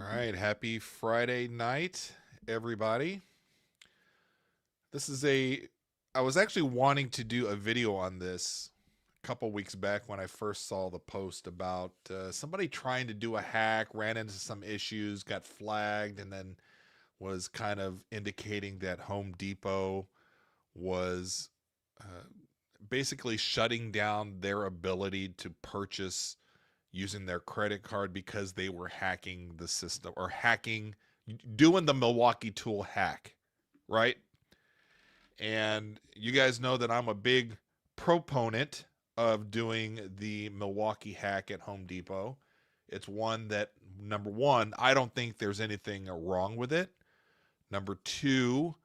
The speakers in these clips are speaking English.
All right, happy Friday night, everybody. This is I was actually wanting to do a video on this a couple weeks back when I first saw the post about somebody trying to do a hack, ran into some issues, got flagged, and then was kind of indicating that Home Depot was uh, basically shutting down their ability to purchase using their credit card because they were hacking the system or doing the Milwaukee tool hack, right? And you guys know that I'm a big proponent of doing the Milwaukee hack at Home Depot. It's one that, number one, I don't think there's anything wrong with it. Number two,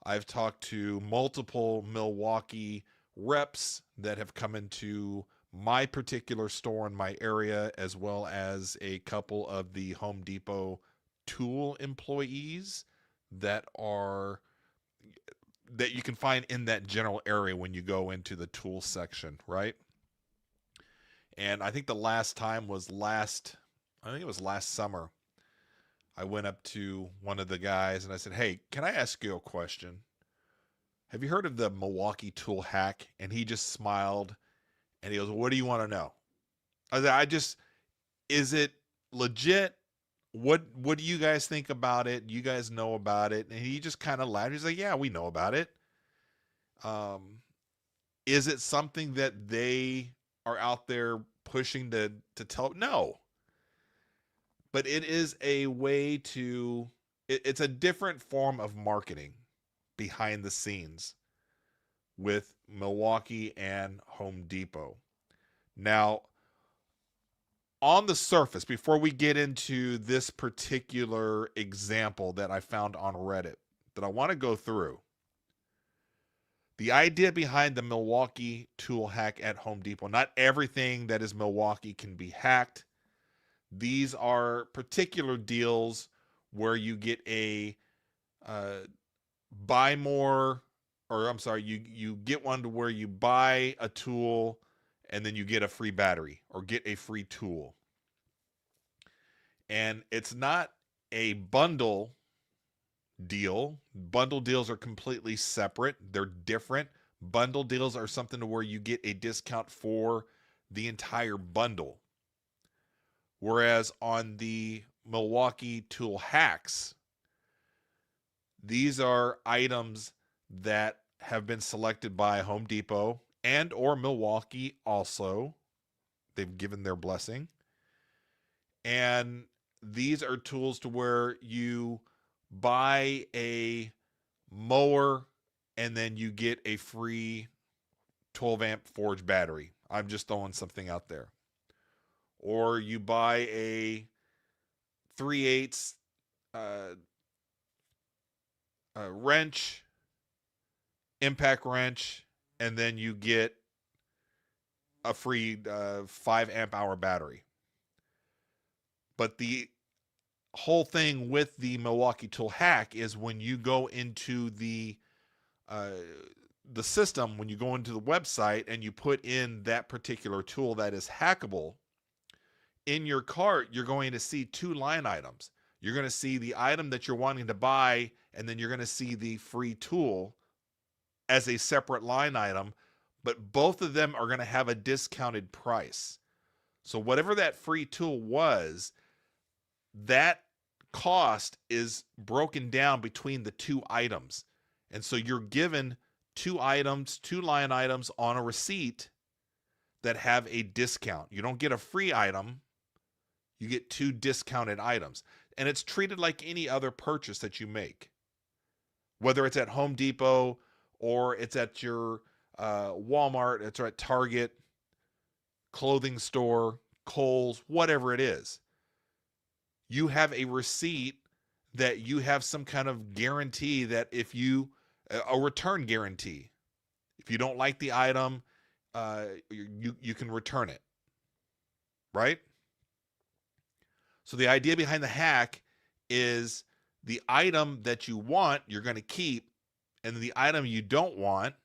I've talked to multiple Milwaukee reps that have come into my particular store in my area, as well as a couple of the Home Depot tool employees that are that you can find in that general area when you go into the tool section, right? And I think the last time was I think it was last summer. I went up to one of the guys and I said, "Hey, can I ask you a question? Have you heard of the Milwaukee tool hack?" And he just smiled and he goes, "What do you want to know?" Is it legit? What do you guys think about it? You guys know about it?" And he just kind of laughed. He's like, "Yeah, we know about it." Um, is it something that they are out there pushing to tell? No, but it is a way to. It's a different form of marketing behind the scenes with Milwaukee and Home Depot. Now, on the surface, before we get into this particular example that I found on Reddit that I want to go through, the idea behind the Milwaukee tool hack at Home Depot, not everything that is Milwaukee can be hacked. These are particular deals where you get a uh, buy more, or I'm sorry, you get one to where you buy a tool and then you get a free battery or get a free tool. And it's not a bundle deal. Bundle deals are completely separate. They're different. Bundle deals are something to where you get a discount for the entire bundle. Whereas on the Milwaukee tool hacks, these are items that have been selected by Home Depot and or Milwaukee also. They've given their blessing. And these are tools to where you buy a mower and then you get a free 12 amp forge battery. I'm just throwing something out there. Or you buy a 3/8 uh, wrench, impact wrench, and then you get a free 5 amp hour battery. But the whole thing with the Milwaukee tool hack is when you go into uh, the system, when you go into the website and you put in that particular tool that is hackable, in your cart, you're going to see two line items. You're going to see the item that you're wanting to buy, and then you're going to see the free tool as a separate line item, but both of them are going to have a discounted price. So whatever that free tool was, that cost is broken down between the two items. And so you're given two items, two line items on a receipt that have a discount. You don't get a free item, you get two discounted items. And it's treated like any other purchase that you make, whether it's at Home Depot or it's at your Walmart, it's at Target, clothing store, Kohl's, whatever it is. You have a receipt that you have some kind of guarantee that a return guarantee. If you don't like the item, you can return it, right? So the idea behind the hack is the item that you want, you're going to keep, and the item you don't want,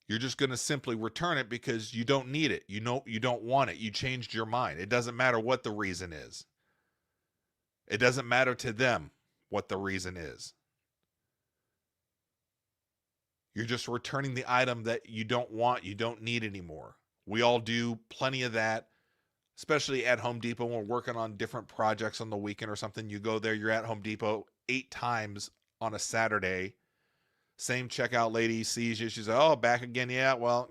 you're just going to simply return it because you don't need it. You know you don't want it. You changed your mind. It doesn't matter what the reason is. It doesn't matter to them what the reason is. You're just returning the item that you don't want, you don't need anymore. We all do plenty of that, especially at Home Depot when we're working on different projects on the weekend or something. You go there, you're at Home Depot 8 times on a Saturday. Same checkout lady sees you. She's like, oh, back again. Yeah, well,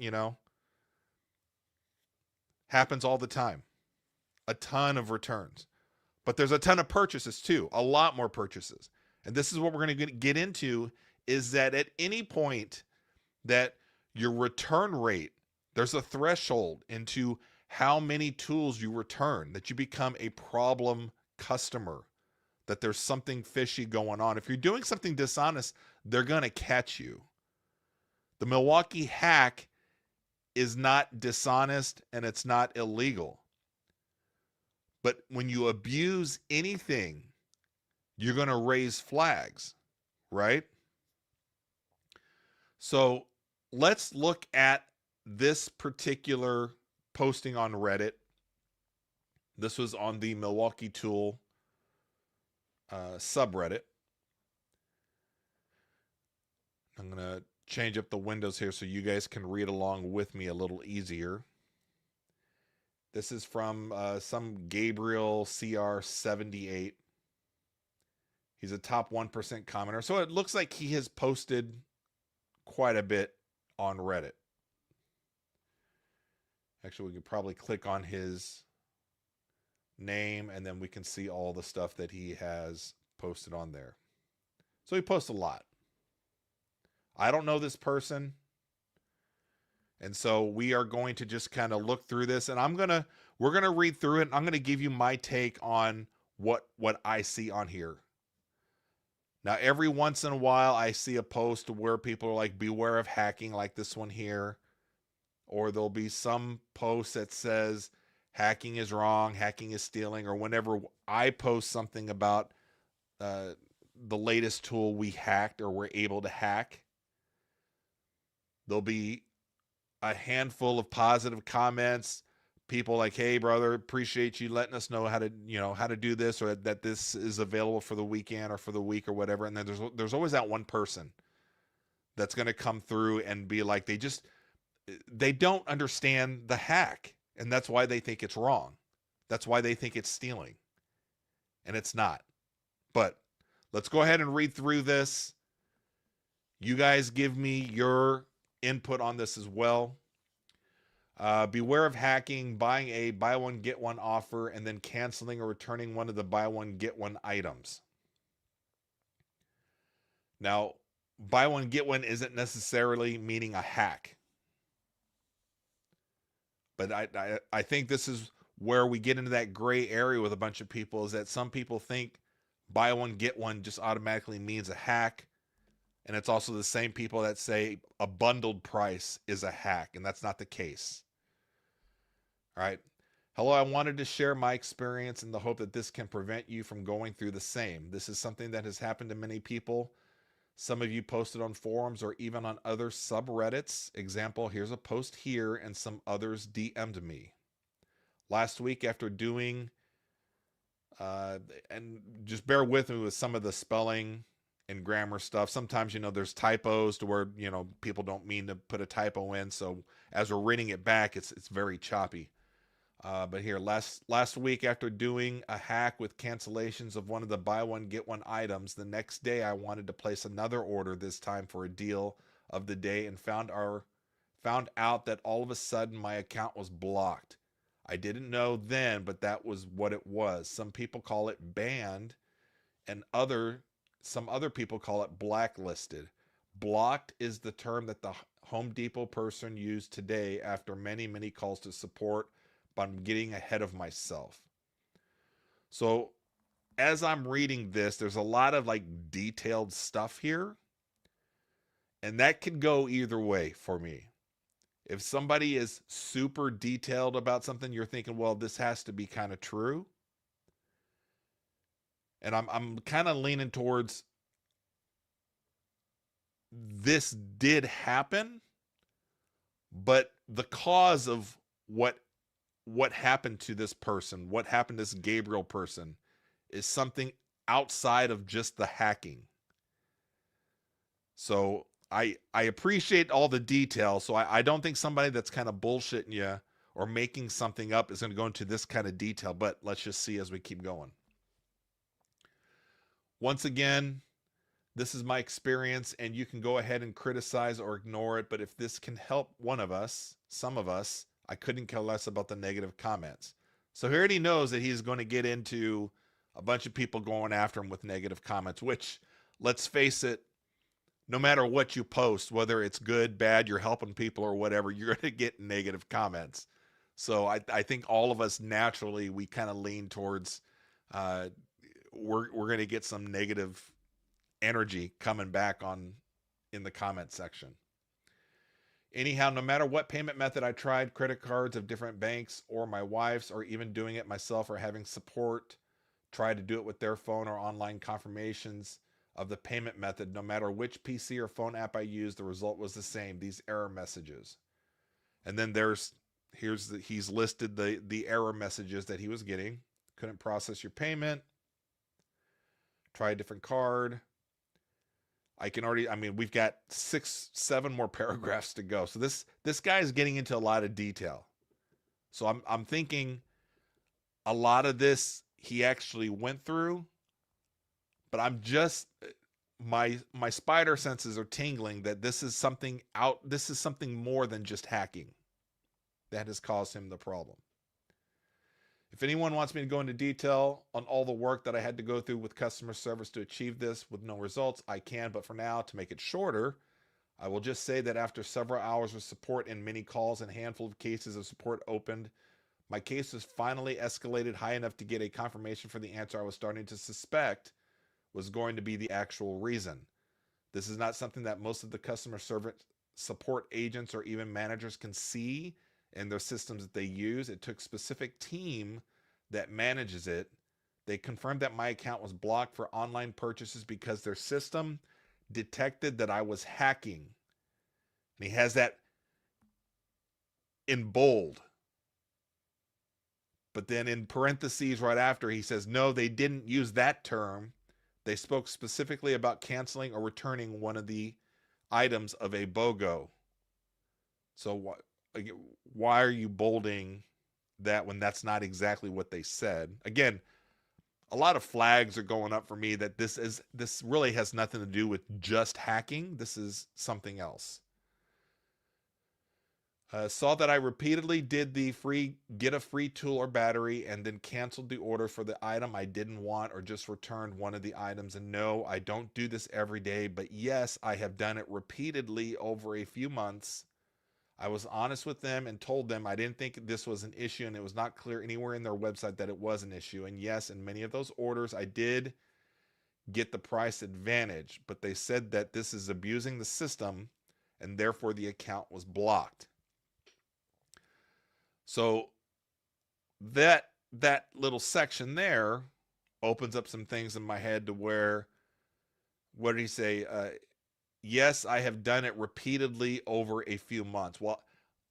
happens all the time. A ton of returns. But there's a ton of purchases too, a lot more purchases. And this is what we're going to get into, is that at any point that your return rate, there's a threshold into how many tools you return, that you become a problem customer, that there's something fishy going on. If you're doing something dishonest, they're going to catch you. The Milwaukee Hack is not dishonest and it's not illegal. But when you abuse anything, you're going to raise flags, right? So let's look at this particular posting on Reddit. This was on the Milwaukee Tool subreddit. I'm going to change up the windows here so you guys can read along with me a little easier. This is from some Gabriel CR78. He's a top 1% commenter. So it looks like he has posted quite a bit on Reddit. Actually, we could probably click on his name and then we can see all the stuff that he has posted on there. So he posts a lot. I don't know this person. And so we are going to just kind of look through this, and we're going to read through it. And I'm going to give you my take on what I see on here. Now, every once in a while, I see a post where people are like, beware of hacking, like this one here. Or there'll be some post that says hacking is wrong, hacking is stealing. Or whenever I post something about the latest tool we hacked or were able to hack, there'll be a handful of positive comments. People like, hey brother, appreciate you letting us know how to do this, or that this is available for the weekend or for the week or whatever. And then there's always that one person that's going to come through and be like, they don't understand the hack, and that's why they think it's wrong. That's why they think it's stealing, and it's not. But let's go ahead and read through this. You guys give me your input on this as well. Beware of hacking, buying a buy one get one offer, and then canceling or returning one of the buy one get one items. Now, buy one get one isn't necessarily meaning a hack, but I think this is where we get into that gray area with a bunch of people, is that some people think buy one get one just automatically means a hack. And it's also the same people that say a bundled price is a hack, and that's not the case. All right. Hello, I wanted to share my experience in the hope that this can prevent you from going through the same. This is something that has happened to many people. Some of you posted on forums or even on other subreddits. Example, here's a post here, and some others DM'd me. Last week after doing, and just bear with me with some of the spelling and grammar stuff. Sometimes, there's typos to where, people don't mean to put a typo in. So as we're reading it back, it's very choppy. But here, last week after doing a hack with cancellations of one of the buy one, get one items, the next day I wanted to place another order, this time for a deal of the day, and found out that all of a sudden my account was blocked. I didn't know then, but that was what it was. Some people call it banned, and some other people call it blacklisted. Blocked is the term that the Home Depot person used today after many, many calls to support, but I'm getting ahead of myself. So as I'm reading this, there's a lot of detailed stuff here, and that could go either way for me. If somebody is super detailed about something, you're thinking, well, this has to be kind of true. And I'm kind of leaning towards this did happen, but the cause of what happened to this person, what happened to this Gabriel person, is something outside of just the hacking. So I appreciate all the detail. So I don't think somebody that's kind of bullshitting you or making something up is going to go into this kind of detail, but let's just see as we keep going. Once again, this is my experience, and you can go ahead and criticize or ignore it, but if this can help one of us, some of us, I couldn't care less about the negative comments. So he already knows that he's going to get into a bunch of people going after him with negative comments, which, let's face it, no matter what you post, whether it's good, bad, you're helping people or whatever, you're going to get negative comments. So I think all of us naturally, we kind of lean towards we're going to get some negative energy coming back on in the comment section. Anyhow, no matter what payment method I tried, credit cards of different banks or my wife's, or even doing it myself or having support try to do it with their phone or online confirmations of the payment method, no matter which PC or phone app I used, the result was the same, these error messages. And then he's listed the error messages that he was getting. Couldn't process your payment. Try a different card. We've got 6-7 more paragraphs to go. So this guy is getting into a lot of detail. So I'm thinking a lot of this he actually went through, but I'm just my spider senses are tingling that this is something more than just hacking that has caused him the problem. If anyone wants me to go into detail on all the work that I had to go through with customer service to achieve this with no results, I can, but for now, to make it shorter, I will just say that after several hours of support and many calls and a handful of cases of support opened, my case was finally escalated high enough to get a confirmation for the answer I was starting to suspect was going to be the actual reason. This is not something that most of the customer service support agents or even managers can see in their systems that they use. It took a specific team that manages it. They confirmed that my account was blocked for online purchases because their system detected that I was hacking. And he has that in bold. But then in parentheses right after, he says, no, they didn't use that term. They spoke specifically about canceling or returning one of the items of a BOGO. So why are you bolding that when that's not exactly what they said? Again, a lot of flags are going up for me that this really has nothing to do with just hacking. This is something else. Saw that I repeatedly did the get a free tool or battery and then canceled the order for the item I didn't want or just returned one of the items. And no, I don't do this every day, but yes, I have done it repeatedly over a few months. I was honest with them and told them I didn't think this was an issue, and it was not clear anywhere in their website that it was an issue. And yes, in many of those orders, I did get the price advantage, but they said that this is abusing the system and therefore the account was blocked. So that little section there opens up some things in my head to where, what did he say? Yes, I have done it repeatedly over a few months. Well,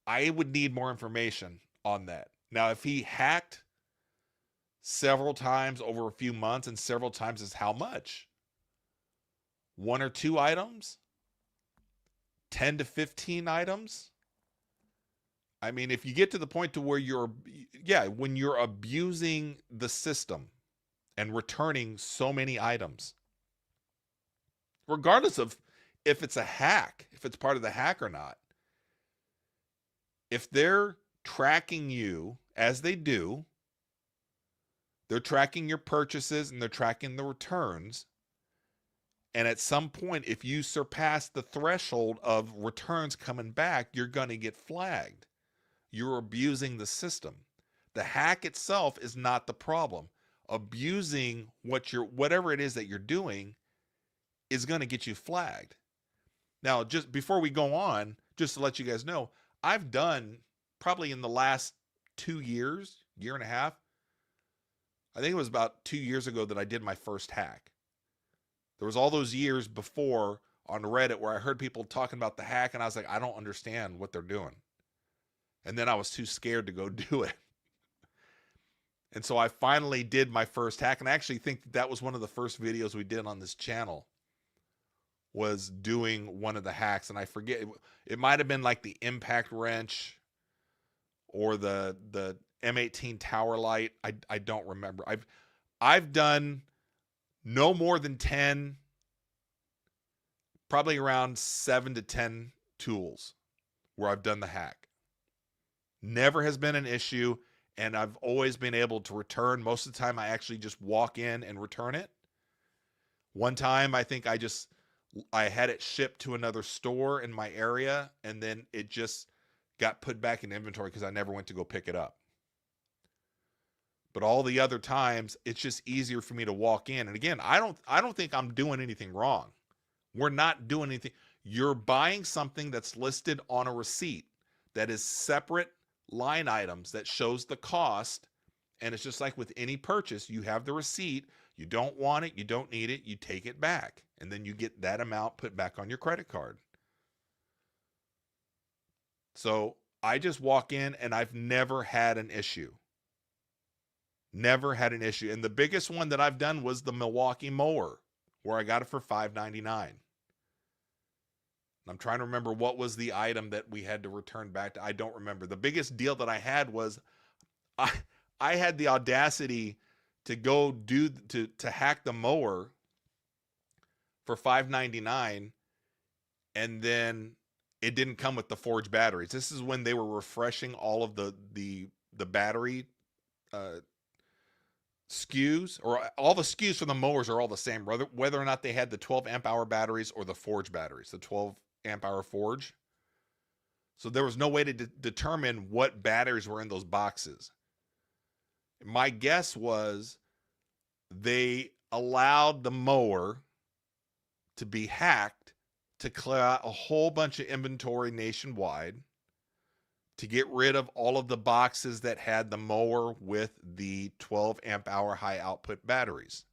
I would need more information on that. Now, if he hacked several times over a few months, and several times is how much? 1 or 2 items? 10 to 15 items? I mean, if you get to the point to where when you're abusing the system and returning so many items, regardless of if it's a hack, if it's part of the hack or not, if they're tracking you, as they do, they're tracking your purchases and they're tracking the returns. And at some point, if you surpass the threshold of returns coming back, you're going to get flagged. You're abusing the system. The hack itself is not the problem. Abusing whatever it is that you're doing is going to get you flagged. Now, just before we go on, just to let you guys know, I've done probably in the last 2 years, year and a half, I think it was about 2 years ago that I did my first hack. There was all those years before on Reddit where I heard people talking about the hack and I was like, I don't understand what they're doing. And then I was too scared to go do it. And so I finally did my first hack, and I actually think that was one of the first videos we did on this channel, was doing one of the hacks. And I forget, it might have been like the impact wrench or the M18 tower light. I don't remember. I've done no more than 10, probably around 7 to 10 tools where I've done the hack. Never has been an issue, and I've always been able to return. Most of the time I actually just walk in and return it. One time I think I had it shipped to another store in my area, and then it just got put back in inventory because I never went to go pick it up. But all the other times, it's just easier for me to walk in. And again, I don't think I'm doing anything wrong. We're not doing anything. You're buying something that's listed on a receipt that is separate line items that shows the cost. And it's just like with any purchase, you have the receipt. You don't want it, you don't need it, you take it back. And then you get that amount put back on your credit card. So I just walk in, and I've never had an issue. Never had an issue. And the biggest one that I've done was the Milwaukee mower, where I got it for $5.99. I'm trying to remember what was the item that we had to return back to. I don't remember. The biggest deal that I had was I had the audacity to go to hack the mower for $5.99, and then it didn't come with the forged batteries. This is when they were refreshing all of the battery SKUs, or all the SKUs for the mowers are all the same, whether or not they had the 12 amp hour batteries or the forged batteries, the 12 amp hour forge. So there was no way to determine what batteries were in those boxes. My guess was they allowed the mower to be hacked to clear out a whole bunch of inventory nationwide, to get rid of all of the boxes that had the mower with the 12 amp hour high output batteries.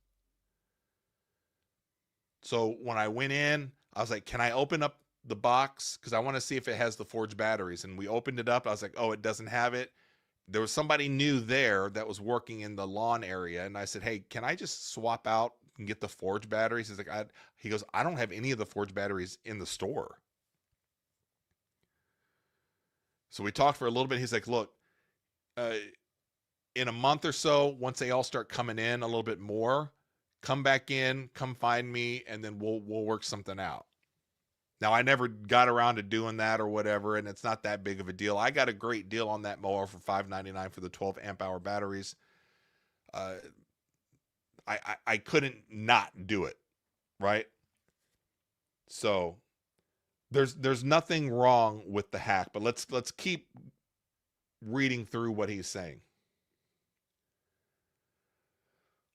So when I went in, I was like, can I open up the box? Because I want to see if it has the forged batteries. And we opened it up. I was like, oh, it doesn't have it. There was somebody new there that was working in the lawn area. And I said, hey, can I just swap out and get the forged batteries? He's like, he goes, I don't have any of the forged batteries in the store. So we talked for a little bit. He's like, look, in a month or so, once they all start coming in a little bit more, come back in, come find me, and then we'll work something out. Now, I never got around to doing that or whatever, and it's not that big of a deal. I got a great deal on that mower for $5.99 for the 12 amp hour batteries. I couldn't not do it, right? So there's nothing wrong with the hack, but let's keep reading through what he's saying.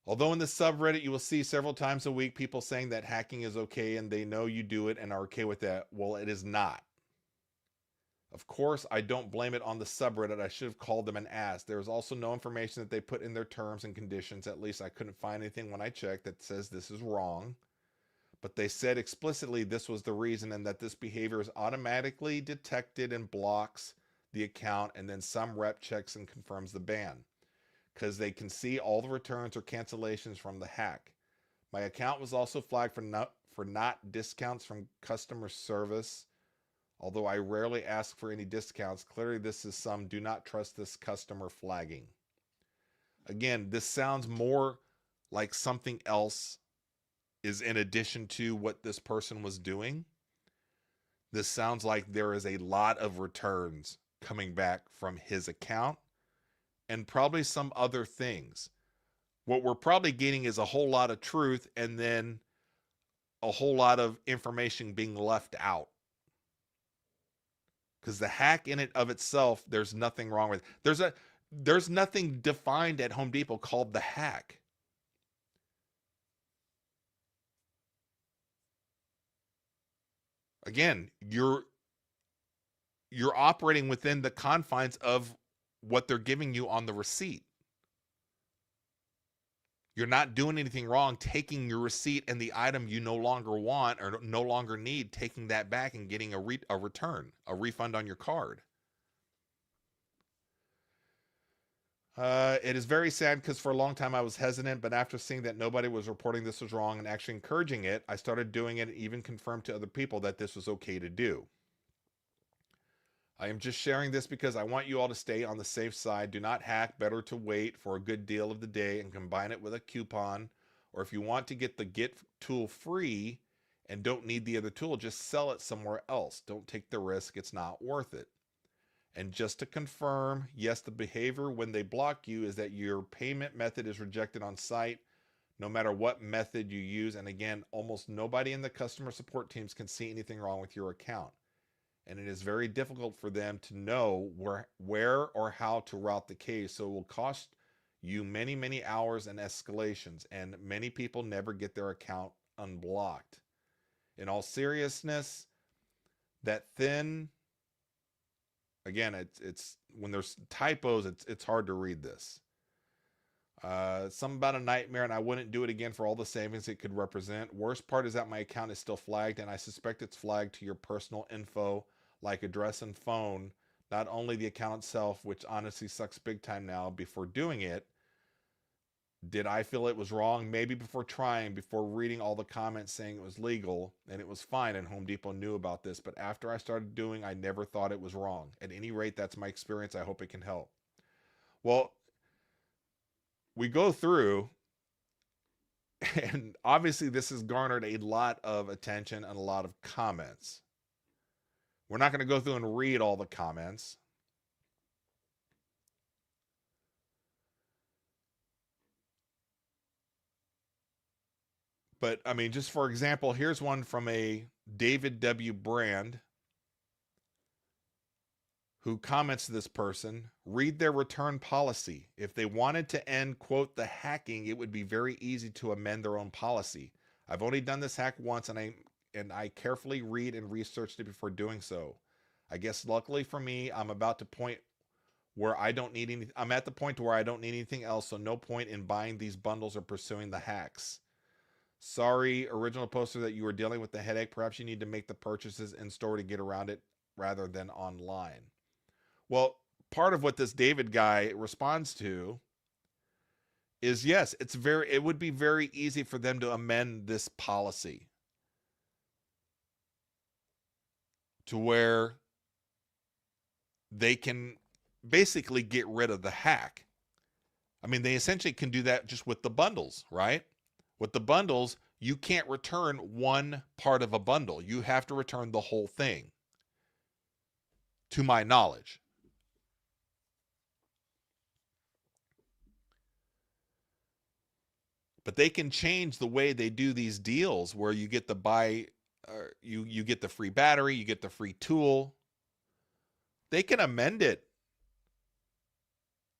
Although in the subreddit you will see several times a week people saying that hacking is okay and they know you do it and are okay with that. Well, it is not. Of course, I don't blame it on the subreddit. I should have called them and asked. There is also no information that they put in their terms and conditions. At least I couldn't find anything when I checked that says this is wrong. But they said explicitly this was the reason, and that this behavior is automatically detected and blocks the account, and then some rep checks and confirms the ban, because they can see all the returns or cancellations from the hack. My account was also flagged for not discounts from customer service, although I rarely ask for any discounts. Clearly this is some do not trust this customer flagging. Again, this sounds more like something else is in addition to what this person was doing. This sounds like there is a lot of returns coming back from his account and probably some other things. What we're probably getting is a whole lot of truth and then a whole lot of information being left out. Because the hack in it of itself, there's nothing wrong with it. There's nothing defined at Home Depot called the hack. Again, you're operating within the confines of what they're giving you on the receipt. You're not doing anything wrong taking your receipt and the item you no longer want or no longer need, taking that back and getting a return, a refund on your card. It is very sad because for a long time I was hesitant, but after seeing that nobody was reporting this was wrong and actually encouraging it, I started doing it and even confirmed to other people that this was okay to do. I am just sharing this because I want you all to stay on the safe side. Do not hack. Better to wait for a good deal of the day and combine it with a coupon. Or if you want to get the Get tool free and don't need the other tool, just sell it somewhere else. Don't take the risk. It's not worth it. And just to confirm, yes, the behavior when they block you is that your payment method is rejected on site, no matter what method you use. And again, almost nobody in the customer support teams can see anything wrong with your account. And it is very difficult for them to know where or how to route the case. So it will cost you many, many hours and escalations. And many people never get their account unblocked. In all seriousness, that thin, again, it's when there's typos, it's hard to read this. Something about a nightmare, and I wouldn't do it again for all the savings it could represent. Worst part is that my account is still flagged, and I suspect it's flagged to your personal info, like address and phone, not only the account itself, which honestly sucks big time now. Before doing it, did I feel it was wrong? Maybe before trying, before reading all the comments saying it was legal and it was fine, and Home Depot knew about this. But after I started doing, I never thought it was wrong. At any rate, that's my experience. I hope it can help. Well, we go through, and obviously this has garnered a lot of attention and a lot of comments. We're not going to go through and read all the comments. But, I mean, just for example, here's one from a David W. Brand who comments to this person, read their return policy. If they wanted to end, quote, the hacking, it would be very easy to amend their own policy. I've only done this hack once, and I carefully read and researched it before doing so. I guess luckily for me, I'm at the point where I don't need anything else, so no point in buying these bundles or pursuing the hacks. Sorry, original poster, that you were dealing with the headache. Perhaps you need to make the purchases in store to get around it rather than online. Well, part of what this David guy responds to is, yes, it would be very easy for them to amend this policy to where they can basically get rid of the hack. I mean, they essentially can do that just with the bundles, right? With the bundles, you can't return one part of a bundle. You have to return the whole thing, to my knowledge. But they can change the way they do these deals where you get the you get the free battery, you get the free tool. They can amend it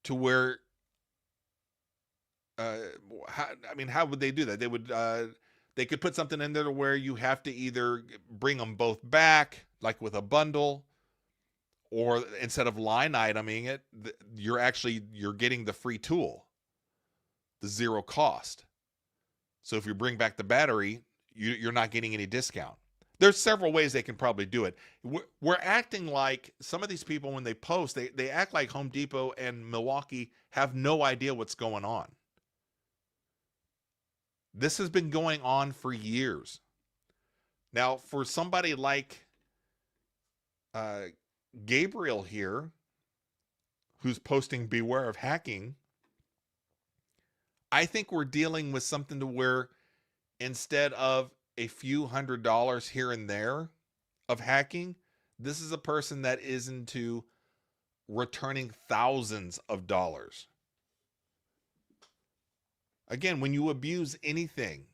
to where how would they do that? They could put something in there to where you have to either bring them both back, like with a bundle, or instead of line iteming it, you're getting the free tool, the zero cost. So if you bring back the battery, you're not getting any discount. There's several ways they can probably do it. We're acting like some of these people, when they post, they act like Home Depot and Milwaukee have no idea what's going on. This has been going on for years. Now, for somebody like Gabriel here, who's posting beware of hacking, I think we're dealing with something to where instead of a few $100s here and there of hacking, this is a person that is into returning thousands of dollars. Again, when you abuse anything,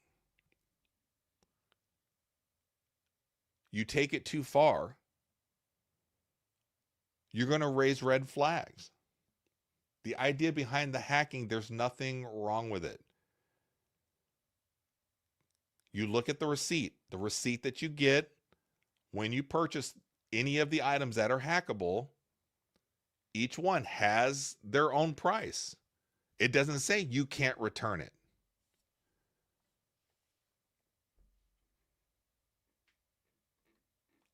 you take it too far, you're going to raise red flags. The idea behind the hacking, there's nothing wrong with it. You look at the receipt that you get when you purchase any of the items that are hackable, each one has their own price. It doesn't say you can't return it.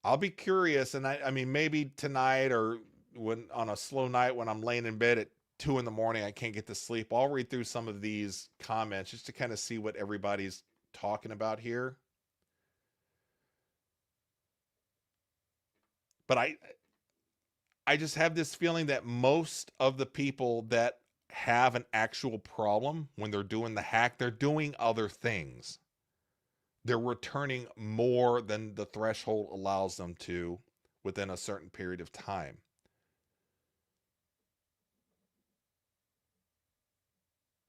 I'll be curious, and I mean, maybe tonight or when on a slow night when I'm laying in bed at 2 in the morning. I can't get to sleep. I'll read through some of these comments just to kind of see what everybody's talking about here. But I just have this feeling that most of the people that have an actual problem when they're doing the hack, they're doing other things. They're returning more than the threshold allows them to within a certain period of time.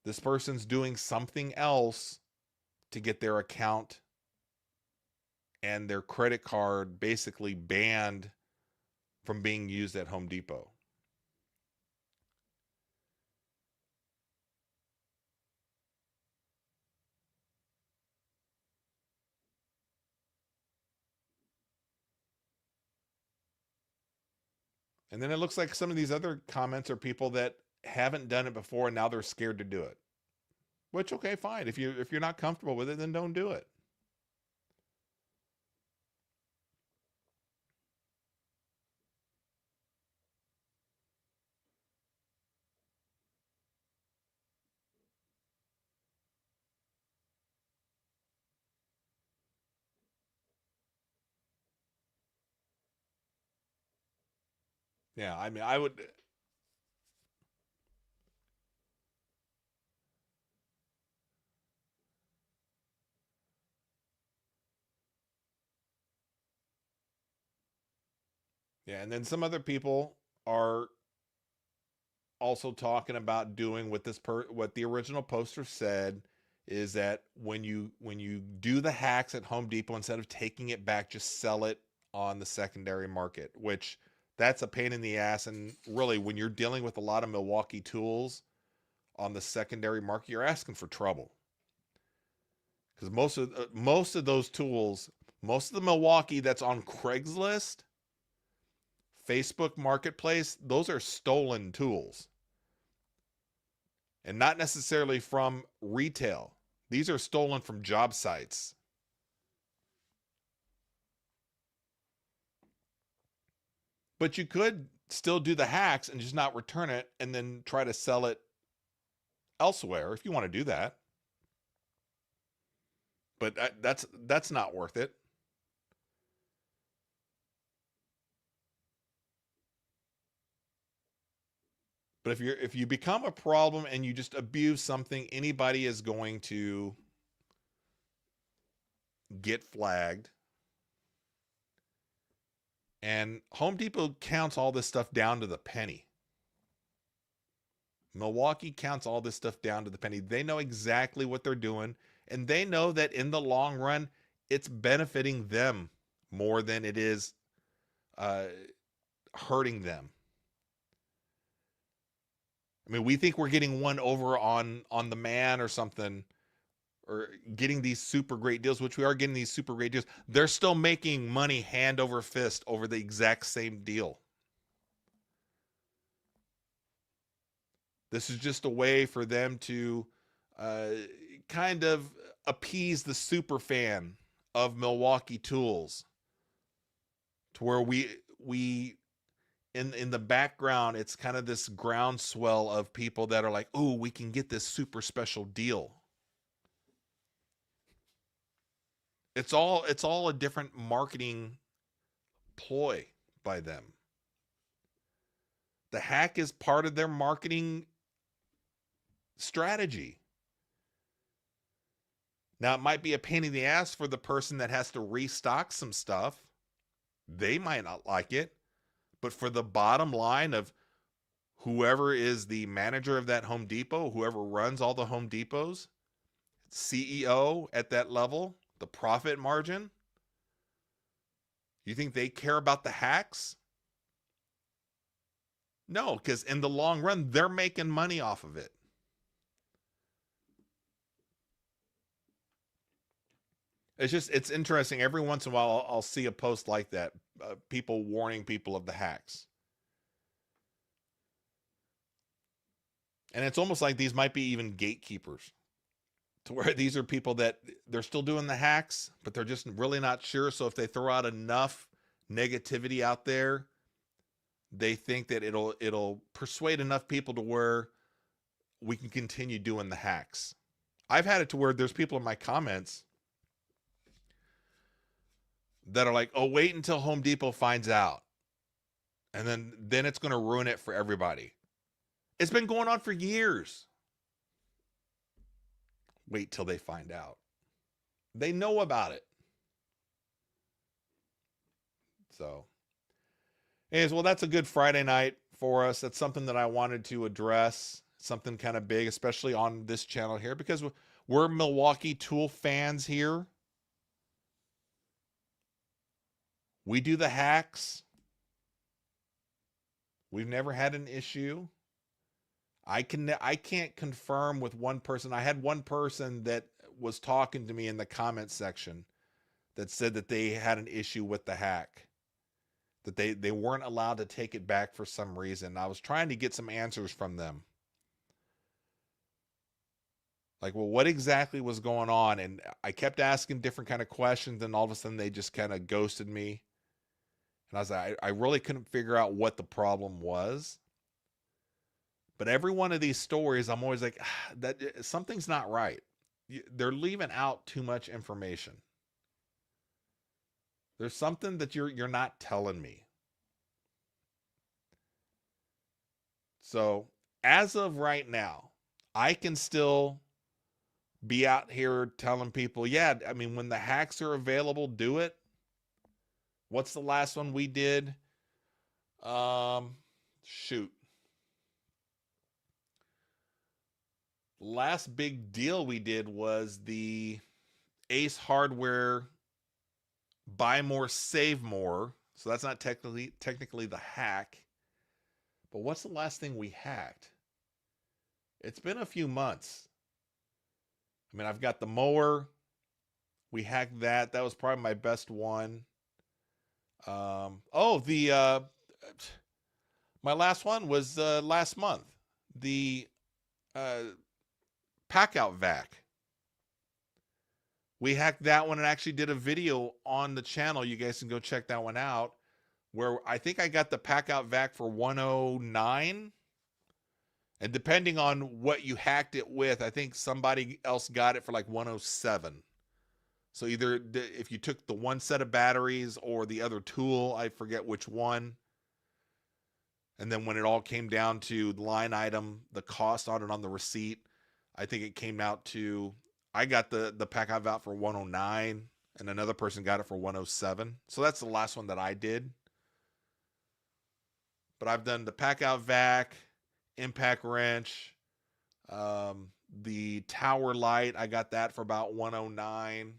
This person's doing something else to get their account and their credit card basically banned from being used at Home Depot. And then it looks like some of these other comments are people that haven't done it before and now they're scared to do it. Which, okay, fine. If you're not comfortable with it, then don't do it. Yeah, I mean, I would. Yeah, and then some other people are also talking about doing what the original poster said is that when you do the hacks at Home Depot, instead of taking it back, just sell it on the secondary market, which that's a pain in the ass. And really, when you're dealing with a lot of Milwaukee tools on the secondary market, you're asking for trouble because most of those tools, most of the Milwaukee that's on Craigslist, Facebook Marketplace, those are stolen tools and not necessarily from retail. These are stolen from job sites. But you could still do the hacks and just not return it and then try to sell it elsewhere if you want to do that. But that's not worth it. But if you become a problem and you just abuse something, anybody is going to get flagged. And Home Depot counts all this stuff down to the penny. Milwaukee counts all this stuff down to the penny. They know exactly what they're doing, and they know that in the long run, it's benefiting them more than it is uh, hurting them. I mean, we think we're getting one over on the man or something, or getting these super great deals, which we are getting these super great deals. They're still making money hand over fist over the exact same deal. This is just a way for them to uh, kind of appease the super fan of Milwaukee tools, to where we in the background, it's kind of this groundswell of people that are like, "Oh, we can get this super special deal." It's all a different marketing ploy by them. The hack is part of their marketing strategy. Now, it might be a pain in the ass for the person that has to restock some stuff. They might not like it, but for the bottom line of whoever is the manager of that Home Depot, whoever runs all the Home Depots, CEO at that level, the profit margin, you think they care about the hacks? No, because in the long run, they're making money off of it. It's interesting. Every once in a while, I'll see a post like that, people warning people of the hacks. And it's almost like these might be even gatekeepers, to where these are people that they're still doing the hacks, but they're just really not sure. So if they throw out enough negativity out there, they think that it'll persuade enough people to where we can continue doing the hacks. I've had it to where there's people in my comments that are like, "Oh, wait until Home Depot finds out, and then it's going to ruin it for everybody." It's been going on for years. Wait till they find out. They know about it. So, anyways, well, that's a good Friday night for us. That's something that I wanted to address, something kind of big, especially on this channel here, because we're Milwaukee tool fans here. We do the hacks. We've never had an issue. I can't confirm with one person. I had one person that was talking to me in the comment section that said that they had an issue with the hack, that they weren't allowed to take it back for some reason. I was trying to get some answers from them. Like, well, what exactly was going on? And I kept asking different kind of questions, and all of a sudden they just kind of ghosted me. And I was like, I really couldn't figure out what the problem was. But every one of these stories, I'm always like, that something's not right. They're leaving out too much information. There's something that you're not telling me. So as of right now, I can still be out here telling people, yeah, I mean, when the hacks are available, do it. What's the last one we did? Shoot. Last big deal we did was the Ace Hardware buy more, save more. So that's not technically the hack. But what's the last thing we hacked? It's been a few months. I mean, I've got the mower. We hacked that. That was probably my best one. My last one was last month. The pack out vac. We hacked that one and actually did a video on the channel. You guys can go check that one out, where I think I got the pack out vac for 109. And depending on what you hacked it with, I think somebody else got it for like 107. So either if you took the one set of batteries or the other tool, I forget which one. And then when it all came down to the line item, the cost on it on the receipt, I think it came out to, I got the pack out vac for 109 and another person got it for 107. So that's the last one that I did. But I've done the pack out vac, impact wrench, the tower light. I got that for about 109.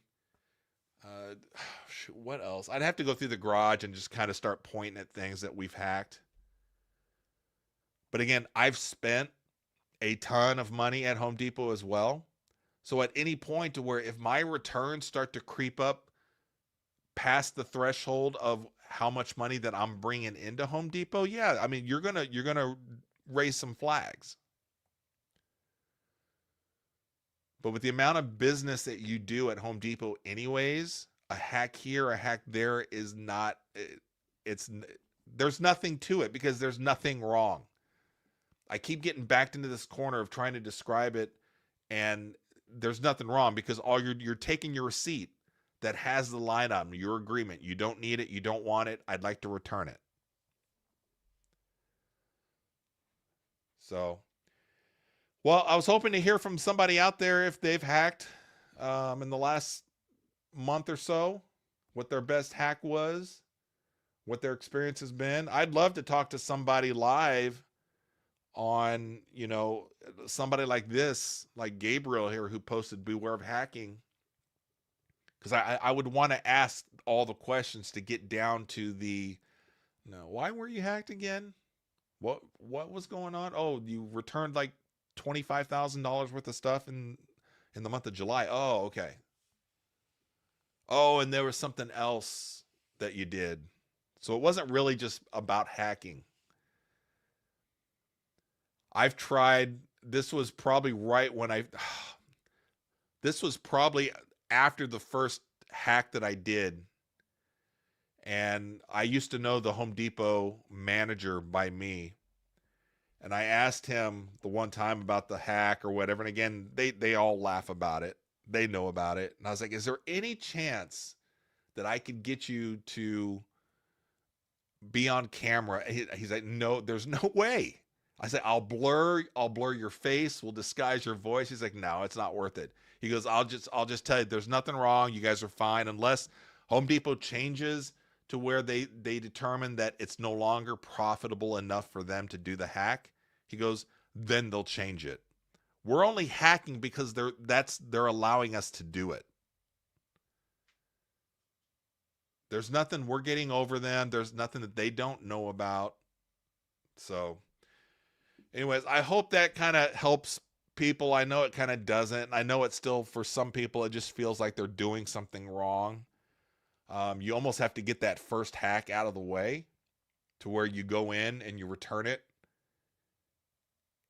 What else? I'd have to go through the garage and just kind of start pointing at things that we've hacked. But again, I've spent a ton of money at Home Depot as well. So at any point to where if my returns start to creep up past the threshold of how much money that I'm bringing into Home Depot, yeah, I mean, you're gonna raise some flags. But with the amount of business that you do at Home Depot anyways, a hack here, a hack there is not, there's nothing to it because there's nothing wrong. I keep getting backed into this corner of trying to describe it, and there's nothing wrong because all you're taking your receipt that has the line on your agreement. You don't need it. You don't want it. I'd like to return it. So, well, I was hoping to hear from somebody out there if they've hacked in the last month or so, what their best hack was, what their experience has been. I'd love to talk to somebody live on, somebody like this, like Gabriel here, who posted Beware of Hacking. Because I would want to ask all the questions to get down to the, why were you hacked again? What was going on? Oh, you returned like $25,000 worth of stuff in the month of July. Oh, okay. Oh, and there was something else that you did. So it wasn't really just about hacking. I've tried, this was probably this was probably after the first hack that I did. And I used to know the Home Depot manager by me. And I asked him the one time about the hack or whatever. And again, they all laugh about it. They know about it. And I was like, is there any chance that I could get you to be on camera? He's like, no, there's no way. I said, I'll blur your face. We'll disguise your voice. He's like, no, it's not worth it. He goes, I'll just tell you, there's nothing wrong. You guys are fine unless Home Depot changes to where they determine that it's no longer profitable enough for them to do the hack. He goes, then they'll change it. We're only hacking because they're allowing us to do it. There's nothing we're getting over them. There's nothing that they don't know about. So, anyways, I hope that kind of helps people. I know it kind of doesn't. I know it's still, for some people, it just feels like they're doing something wrong. You almost have to get that first hack out of the way to where you go in and you return it.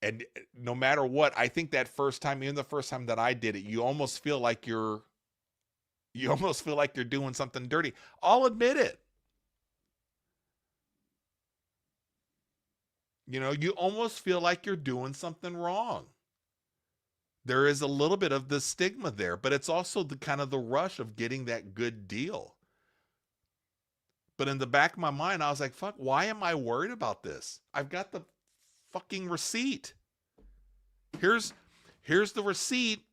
And no matter what, I think that first time, even the first time that I did it, you almost feel like you're doing something dirty. I'll admit it. You almost feel like you're doing something wrong. There is a little bit of the stigma there, but it's also the kind of the rush of getting that good deal. But in the back of my mind, I was like, fuck, why am I worried about this? I've got the fucking receipt. Here's the receipt.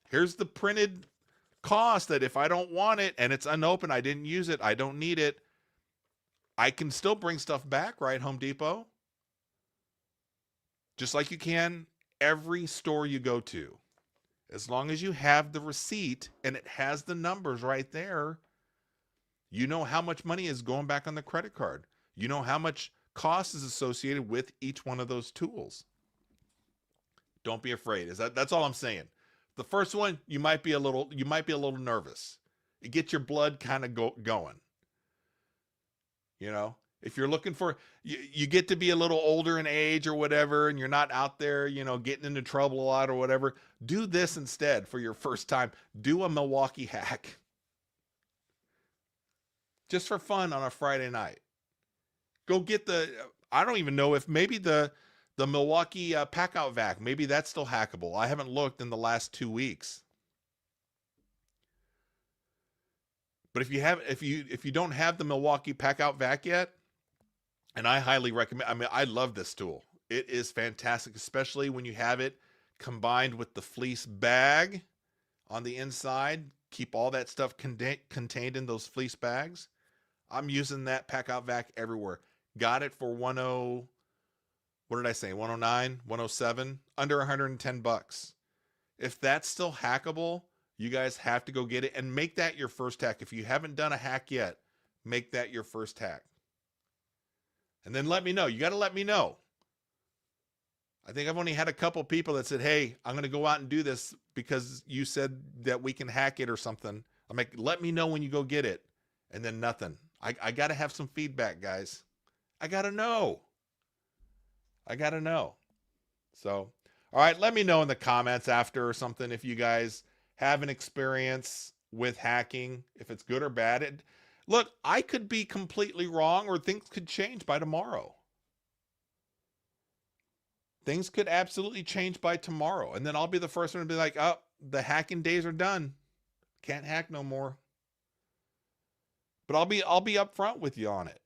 Here's the printed cost that if I don't want it and it's unopened, I didn't use it, I don't need it, I can still bring stuff back, right, Home Depot? Just like you can every store you go to. As long as you have the receipt and it has the numbers right there, you know how much money is going back on the credit card. You know how much cost is associated with each one of those tools. Don't be afraid. That's all I'm saying. The first one, you might be a little nervous. It gets your blood kind of going. If you're looking for, you get to be a little older in age or whatever, and you're not out there, getting into trouble a lot or whatever, do this instead for your first time. Do a Milwaukee hack. Just for fun on a Friday night. Go get I don't even know if maybe the Milwaukee pack-out vac, maybe that's still hackable. I haven't looked in the last 2 weeks. But if you don't have the Milwaukee pack-out vac yet, and I highly recommend, I mean, I love this tool. It is fantastic, especially when you have it combined with the fleece bag on the inside. Keep all that stuff contained in those fleece bags. I'm using that pack-out vac everywhere. Got it for what did I say? 109, 107, under $110. If that's still hackable, you guys have to go get it and make that your first hack. If you haven't done a hack yet, make that your first hack. And then let me know. You got to let me know. I think I've only had a couple people that said, hey, I'm going to go out and do this because you said that we can hack it or something. I'm like, let me know when you go get it. And then nothing. I got to have some feedback, guys. I got to know. So, all right, let me know in the comments after or something if you guys have an experience with hacking, if it's good or bad. Look, I could be completely wrong or things could change by tomorrow. Things could absolutely change by tomorrow. And then I'll be the first one to be like, oh, the hacking days are done. Can't hack no more. But I'll be upfront with you on it.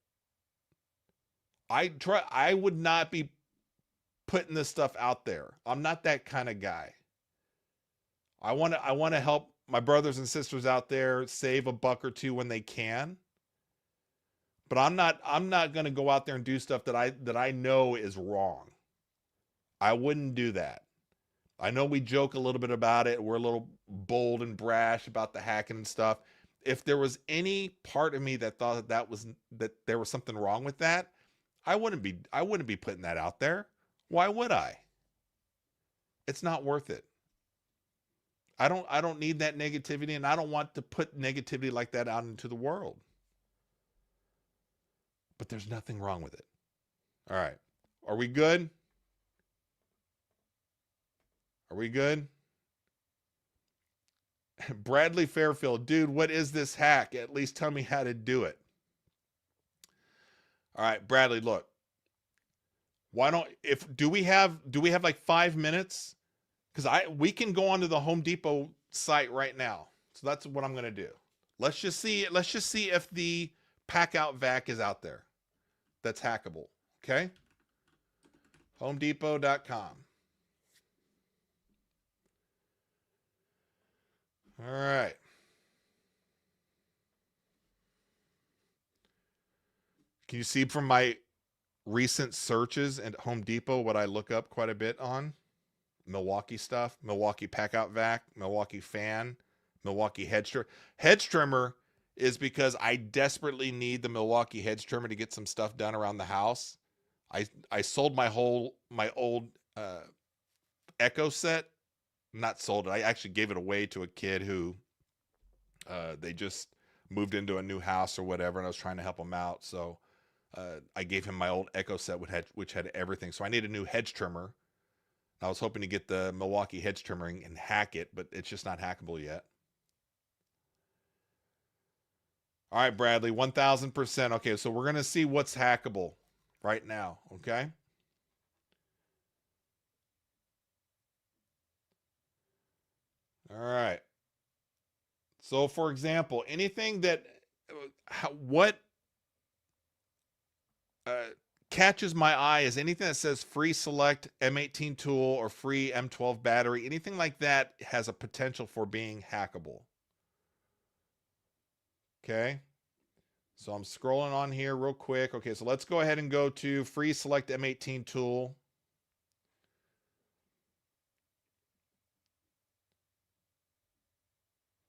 I would not be putting this stuff out there. I'm not that kind of guy. I want to help my brothers and sisters out there save a buck or two when they can. But I'm not going to go out there and do stuff that I know is wrong. I wouldn't do that. I know we joke a little bit about it. We're a little bold and brash about the hacking and stuff. If there was any part of me that thought that there was something wrong with that, I wouldn't be putting that out there. Why would I? It's not worth it. I don't need that negativity, and I don't want to put negativity like that out into the world. But there's nothing wrong with it. All right. Are we good? Are we good? Bradley Fairfield, dude, what is this hack? At least tell me how to do it. All right, Bradley, look. Why don't do we have like 5 minutes? Because we can go onto the Home Depot site right now. So that's what I'm gonna do. Let's just see if the pack out vac is out there. That's hackable. Okay? HomeDepot.com. All right. Can you see from my recent searches at Home Depot what I look up quite a bit on? Milwaukee stuff, Milwaukee pack out vac, Milwaukee fan, Milwaukee hedge trimmer. Hedge trimmer is because I desperately need the Milwaukee hedge trimmer to get some stuff done around the house. I sold my old Echo set. Not sold it. I actually gave it away to a kid who they just moved into a new house or whatever, and I was trying to help him out. So I gave him my old Echo set which had everything. So I need a new hedge trimmer. I was hoping to get the Milwaukee hedge trimmer and hack it, but it's just not hackable yet. All right, Bradley, 1,000%. Okay, so we're going to see what's hackable right now, okay? All right. So, for example, anything that, what catches my eye is anything that says free select M18 tool or free M12 battery. Anything like that has a potential for being hackable. Okay. So I'm scrolling on here real quick. Okay, so let's go ahead and go to free select M18 tool.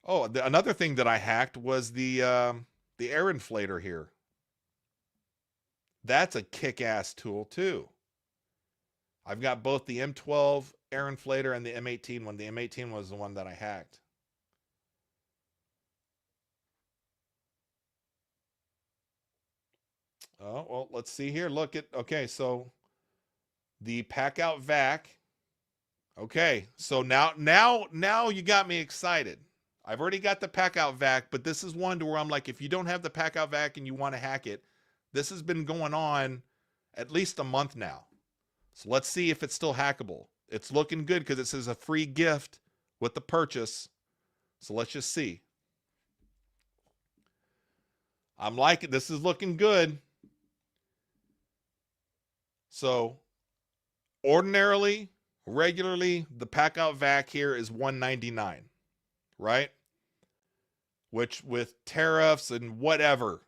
Oh, another thing that I hacked was the air inflator here. That's a kick-ass tool too. I've got both the M12 air inflator and the M18 one. The M18 was the one that I hacked. Oh, well, let's see here. Look at, okay, so the pack out vac. Okay, so now you got me excited. I've already got the pack out vac, but this is one to where I'm like, if you don't have the pack out vac and you want to hack it, this has been going on at least a month now. So let's see if it's still hackable. It's looking good because it says a free gift with the purchase. So let's just see. I'm liking, this is looking good. So ordinarily, regularly, the pack out vac here is $199, right? Which with tariffs and whatever,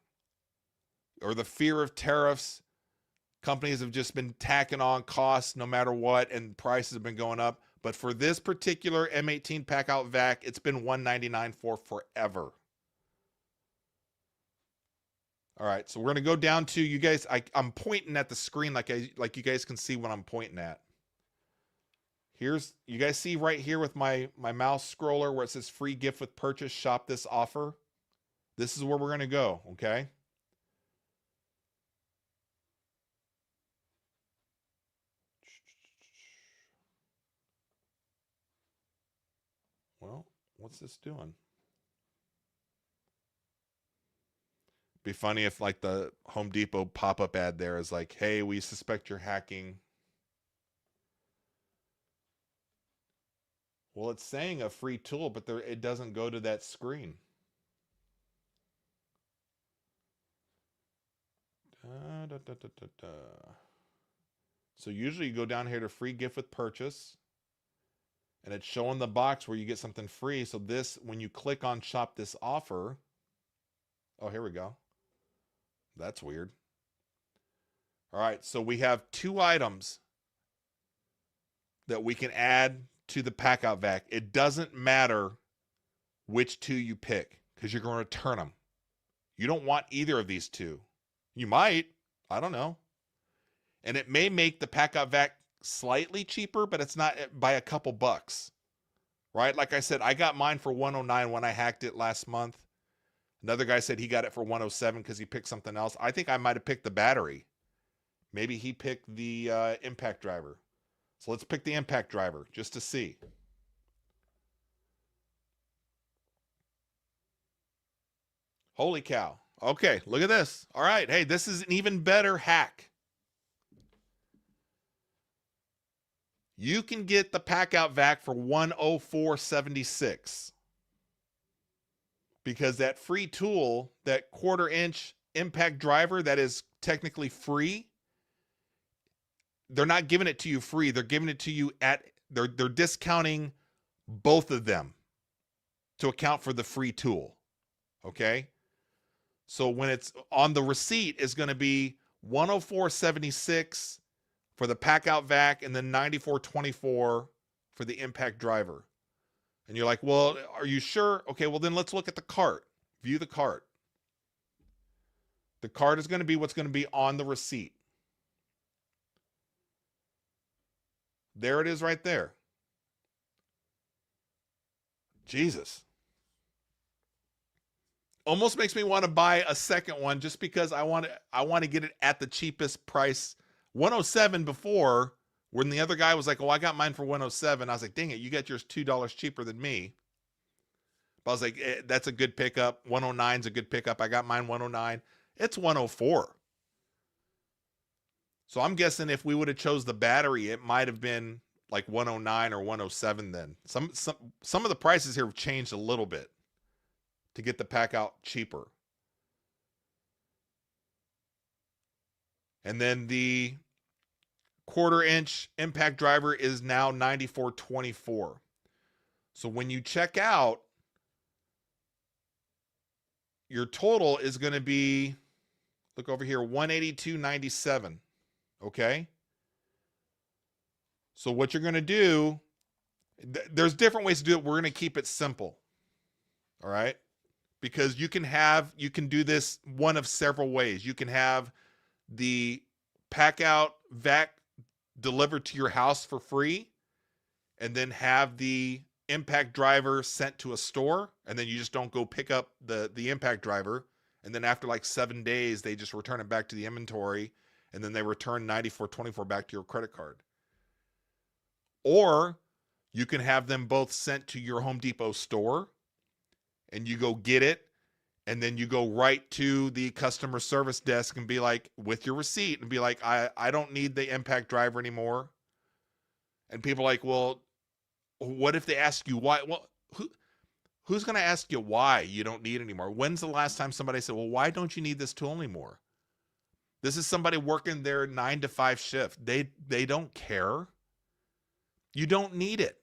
or the fear of tariffs, companies have just been tacking on costs no matter what, and prices have been going up. But for this particular M18 pack out vac, it's been $199 for forever. All right, so we're gonna go down to, you guys. I'm pointing at the screen like you guys can see what I'm pointing at. Here's, you guys see right here with my mouse scroller where it says free gift with purchase, shop this offer. This is where we're gonna go, okay? Well, what's this doing? Be funny if like the Home Depot pop-up ad there is like, hey, we suspect you're hacking. Well, it's saying a free tool, but it doesn't go to that screen. So usually you go down here to free gift with purchase, and it's showing the box where you get something free. So this, when you click on shop this offer, oh, here we go. That's weird. All right, so we have 2 items that we can add to the pack out vac. It doesn't matter which 2 you pick because you're going to return them. You don't want either of these 2. You might, I don't know. And it may make the pack out vac slightly cheaper, but it's not by a couple bucks, right? Like I said, I got mine for $109 when I hacked it last month. Another guy said he got it for $107 because he picked something else. I think I might have picked the battery. Maybe he picked the impact driver. So let's pick the impact driver just to see. Holy cow. Okay, look at this. All right. Hey, this is an even better hack. You can get the pack out vac for $104.76 because that free tool, that 1/4-inch impact driver that is technically free, they're not giving it to you free. They're giving it to you at they're discounting both of them to account for the free tool. Okay? So when it's on the receipt, it's going to be $104.76 for the pack out vac and then $94.24 for the impact driver. And you're like, well, are you sure? Okay, well then let's look at the cart. View the cart. The cart is going to be what's going to be on the receipt. There it is right there. Jesus. Almost makes me want to buy a second one just because I want to get it at the cheapest price. 107 before, when the other guy was like, oh, I got mine for 107. I was like, dang it, you got yours $2 cheaper than me. But I was like, that's a good pickup. 109 is a good pickup. I got mine 109. It's 104. So I'm guessing if we would have chose the battery, it might have been like 109 or 107 then. Some of the prices here have changed a little bit to get the pack out cheaper. And then the 1/4-inch impact driver is now $94.24. So when you check out, your total is going to be, look over here, $182.97. Okay? So what you're going to do, there's different ways to do it. We're going to keep it simple. All right? Because you can do this one of several ways. You can have the pack out vac delivered to your house for free and then have the impact driver sent to a store, and then you just don't go pick up the impact driver, and then after like 7 days they just return it back to the inventory, and then they return $94.24 back to your credit card. Or you can have them both sent to your Home Depot store and you go get it, and then you go right to the customer service desk and be like, with your receipt, and be like, I don't need the impact driver anymore. And people are like, well, what if they ask you why? Well, who's going to ask you why you don't need it anymore? When's the last time somebody said, well, why don't you need this tool anymore? This is somebody working their 9 to 5 shift. They don't care. You don't need it.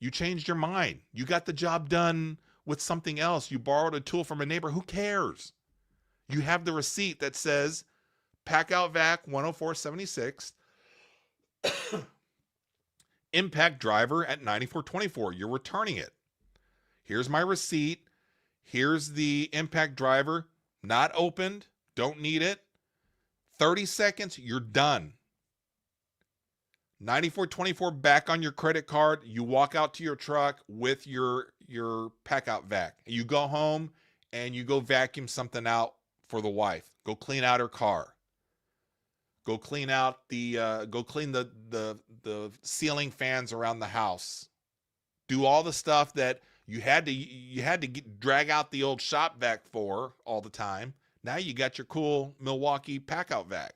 You changed your mind. You got the job done with something else. You borrowed a tool from a neighbor. Who cares? You have the receipt that says pack out vac 104.76, impact driver at 94.24. You're returning it. Here's my receipt. Here's the impact driver. Not opened. Don't need it. 30 seconds. You're done. 94.24 back on your credit card. You walk out to your truck with your pack out vac. You go home and you go vacuum something out for the wife. Go clean out her car. Go clean out the ceiling fans around the house. Do all the stuff that you had to drag out the old shop vac for all the time. Now you got your cool Milwaukee pack out vac.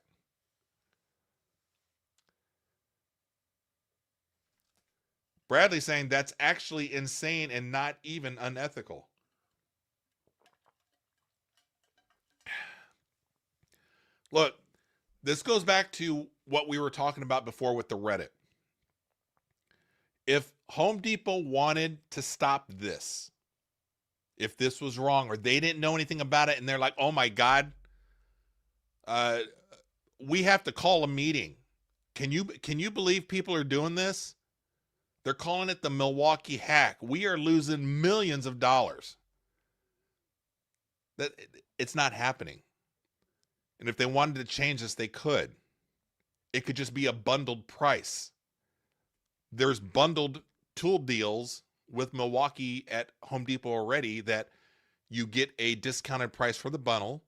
Bradley saying that's actually insane and not even unethical. Look, this goes back to what we were talking about before with the Reddit. If Home Depot wanted to stop this, if this was wrong or they didn't know anything about it and they're like, oh my God, we have to call a meeting. Can you believe people are doing this? They're calling it the Milwaukee Hack. We are losing millions of dollars. That it's not happening. And if they wanted to change this, they could. It could just be a bundled price. There's bundled tool deals with Milwaukee at Home Depot already that you get a discounted price for the bundle.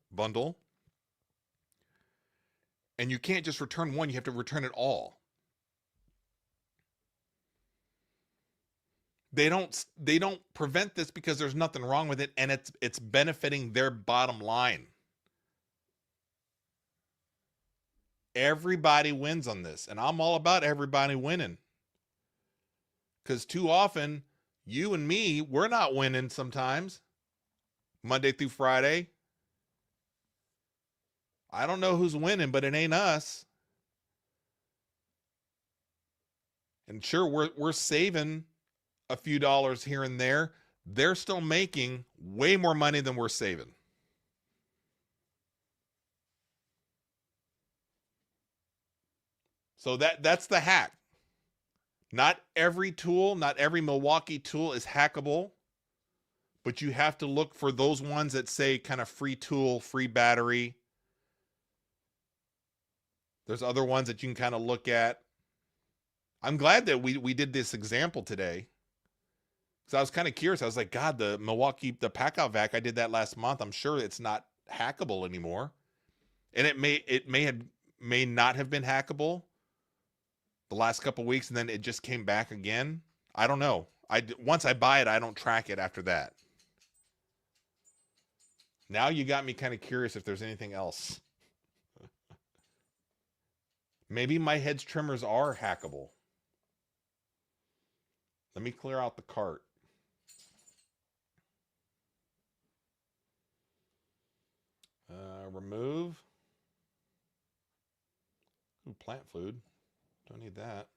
And you can't just return one, you have to return it all. they don't prevent this because there's nothing wrong with it, and it's benefiting their bottom line. Everybody wins on this, and I'm all about everybody winning. Because too often, you and me, we're not winning sometimes. Monday through Friday. I don't know who's winning, but it ain't us. And sure, we're saving a few dollars here and there. They're still making way more money than we're saving. So that's the hack. Not every tool, not every Milwaukee tool is hackable, but you have to look for those ones that say kind of free tool, free battery. There's other ones that you can kind of look at. I'm glad that we did this example today, because I was kind of curious. I was like, God, the Milwaukee, the Pack-Out Vac, I did that last month. I'm sure it's not hackable anymore. And it may not have been hackable the last couple of weeks, and then it just came back again. I don't know. Once I buy it, I don't track it after that. Now you got me kind of curious if there's anything else. Maybe my hedge trimmers are hackable. Let me clear out the cart. Remove. Ooh, plant food. Don't need that.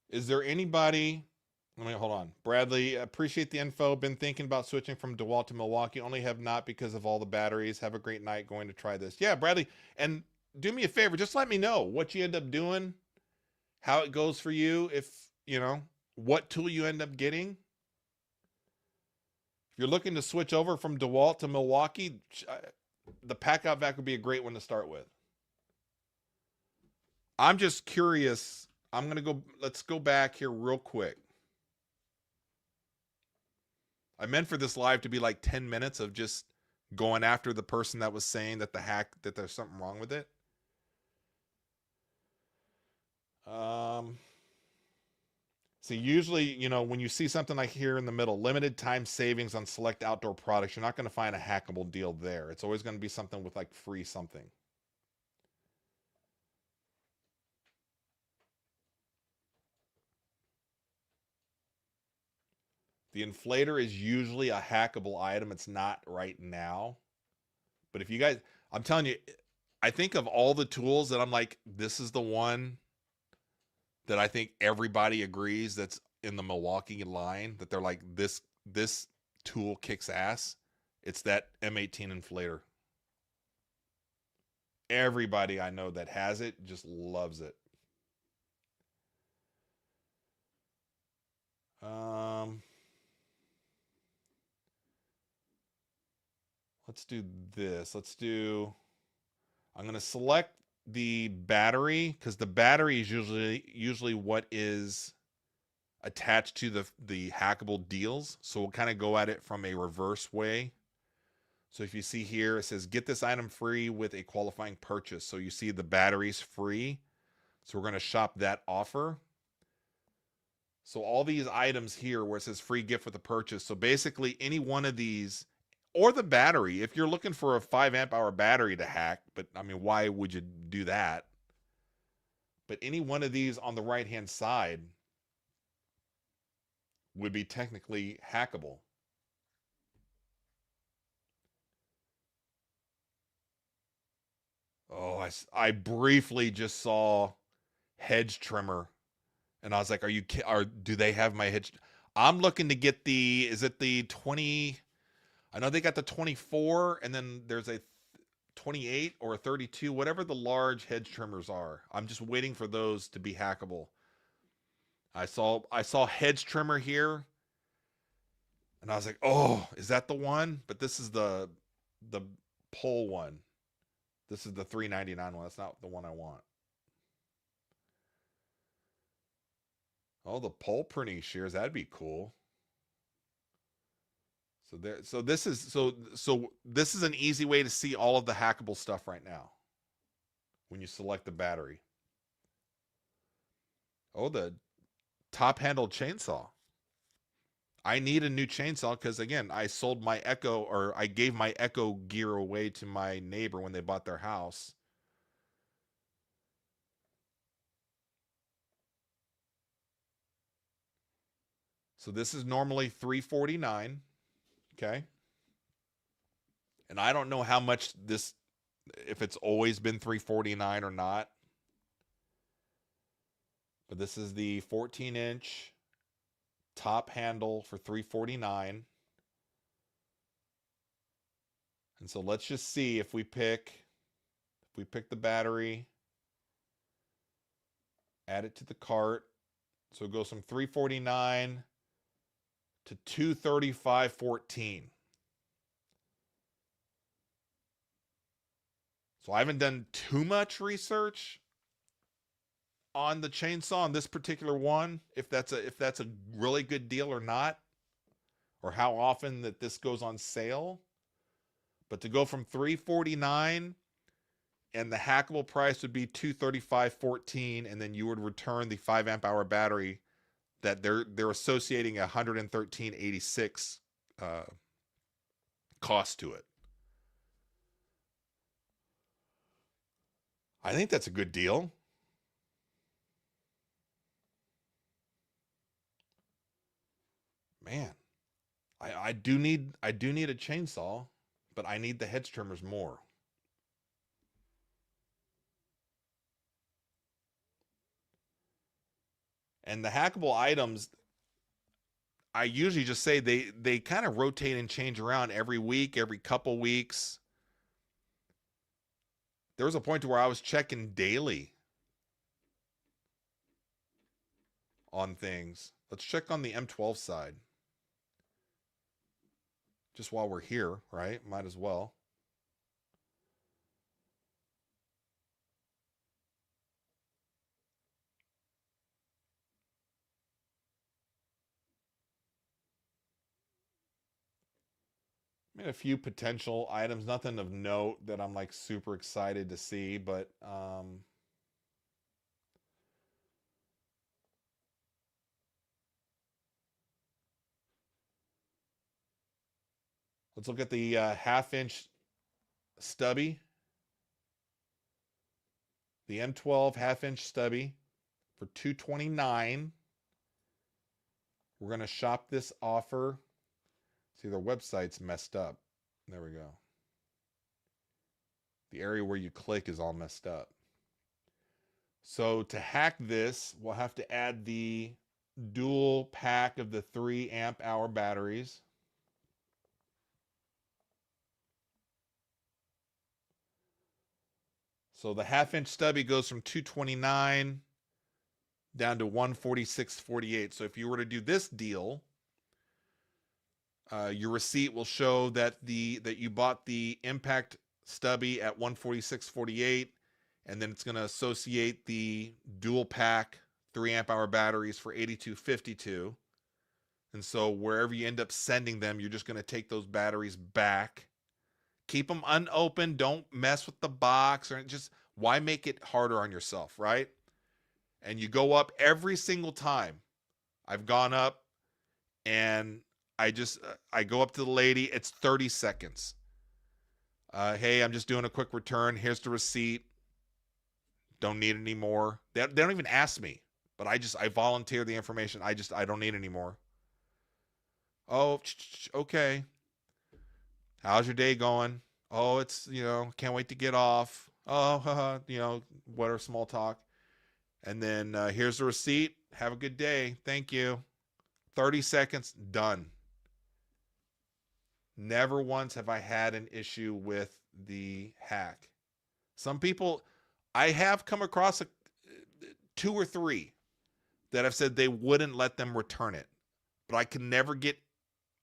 Is there anybody? Let me hold on. Bradley, appreciate the info. Been thinking about switching from DeWalt to Milwaukee. Only have not because of all the batteries. Have a great night. Going to try this. Yeah, Bradley. And do me a favor. Just let me know what you end up doing, how it goes for you, if, what tool you end up getting. If you're looking to switch over from DeWalt to Milwaukee, the Pack-Out Vac would be a great one to start with. I'm just curious. Let's go back here real quick. I meant for this live to be like 10 minutes of just going after the person that was saying that that there's something wrong with it. So usually, when you see something like here in the middle, limited time savings on select outdoor products, you're not going to find a hackable deal there. It's always going to be something with like free something. The inflator is usually a hackable item. It's not right now. But if you guys, I'm telling you, I think of all the tools that I'm like, this is the one that I think everybody agrees that's in the Milwaukee line, that they're like, this tool kicks ass. It's that M18 inflator. Everybody I know that has it just loves it. Let's do this. I'm going to select the battery, because the battery is usually what is attached to the hackable deals. So we'll kind of go at it from a reverse way. So if you see here, it says get this item free with a qualifying purchase. So you see the battery's free. So we're going to shop that offer. So all these items here where it says free gift with a purchase. So basically any one of these, or the battery, if you're looking for a 5 amp hour battery to hack, but I mean, why would you do that? But any one of these on the right hand side would be technically hackable. Oh, I briefly just saw hedge trimmer, and I was like, do they have my hedge? I'm looking to get is it the 20? I know they got the 24, and then there's a 28 or a 32, whatever the large hedge trimmers are. I'm just waiting for those to be hackable. I saw hedge trimmer here, and I was like, oh, is that the one? But this is the pole one. This is the $3.99 one. That's not the one I want. Oh, the pole printing shears, that'd be cool. So this is an easy way to see all of the hackable stuff right now when you select the battery. Oh, top-handled chainsaw. I need a new chainsaw because, again, I sold my Echo, or I gave my Echo gear away to my neighbor when they bought their house. So this is normally $349, okay? And I don't know how much this, if it's always been $349 or not. But this is the 14-inch top handle for $349. And so let's just see if we pick the battery, add it to the cart. So it goes from $349 to $235.14. So I haven't done too much research on the chainsaw on this particular one, if that's a really good deal or not, or how often that this goes on sale. But to go from $349 and the hackable price would be $235.14, and then you would return the 5 amp hour battery that they're associating a $113.86 cost to it. I think that's a good deal. Man, I do need a chainsaw, but I need the hedge trimmers more. And the hackable items, I usually just say they kind of rotate and change around every week, every couple weeks. There was a point to where I was checking daily on things. Let's check on the M12 side. Just while we're here, right? Might as well. I mean, a few potential items, nothing of note that I'm like super excited to see, but let's look at the half-inch stubby. The M12 half-inch stubby for $229. We're going to shop this offer. See, their website's messed up. There we go. The area where you click is all messed up. So to hack this, we'll have to add the dual pack of the 3 amp hour batteries. So the half-inch stubby goes from $229 down to $146.48. So if you were to do this deal, your receipt will show that you bought the impact stubby at $146.48, and then it's going to associate the dual pack 3 amp hour batteries for $82.52. And so wherever you end up sending them, you're just going to take those batteries back. Keep them unopened. Don't mess with the box, or just, why make it harder on yourself, right? And you go up every single time. I've gone up and I go up to the lady. It's 30 seconds. Hey, I'm just doing a quick return. Here's the receipt. Don't need any more. They don't even ask me, but I volunteer the information. I don't need any more. Oh, okay. How's your day going? Oh, it's, can't wait to get off. Oh, what are small talk? And then here's the receipt. Have a good day. Thank you. 30 seconds, done. Never once have I had an issue with the hack. Some people, I have come across 2 or 3 that have said they wouldn't let them return it, but I can never get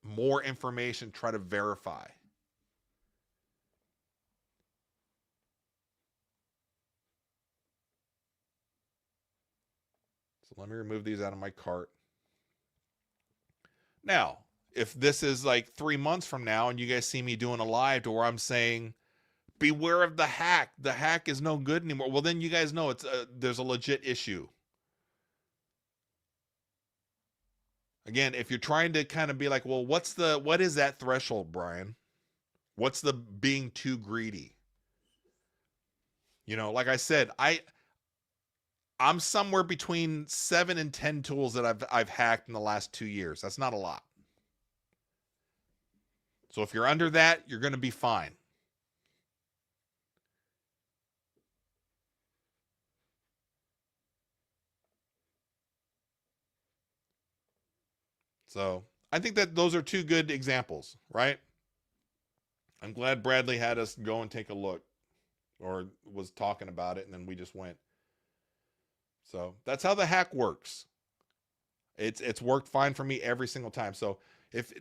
more information, try to verify. So let me remove these out of my cart. Now, if this is like 3 months from now and you guys see me doing a live to where I'm saying, beware of the hack is no good anymore, well, then you guys know there's a legit issue. Again, if you're trying to kind of be like, well, what is that threshold, Brian? What's the being too greedy? Like I said, I'm somewhere between 7 and 10 tools that I've hacked in the last 2 years. That's not a lot. So if you're under that, you're going to be fine. So I think that those are two good examples, right? I'm glad Bradley had us go and take a look, or was talking about it, and then we just went. So that's how the hack works. It's worked fine for me every single time. So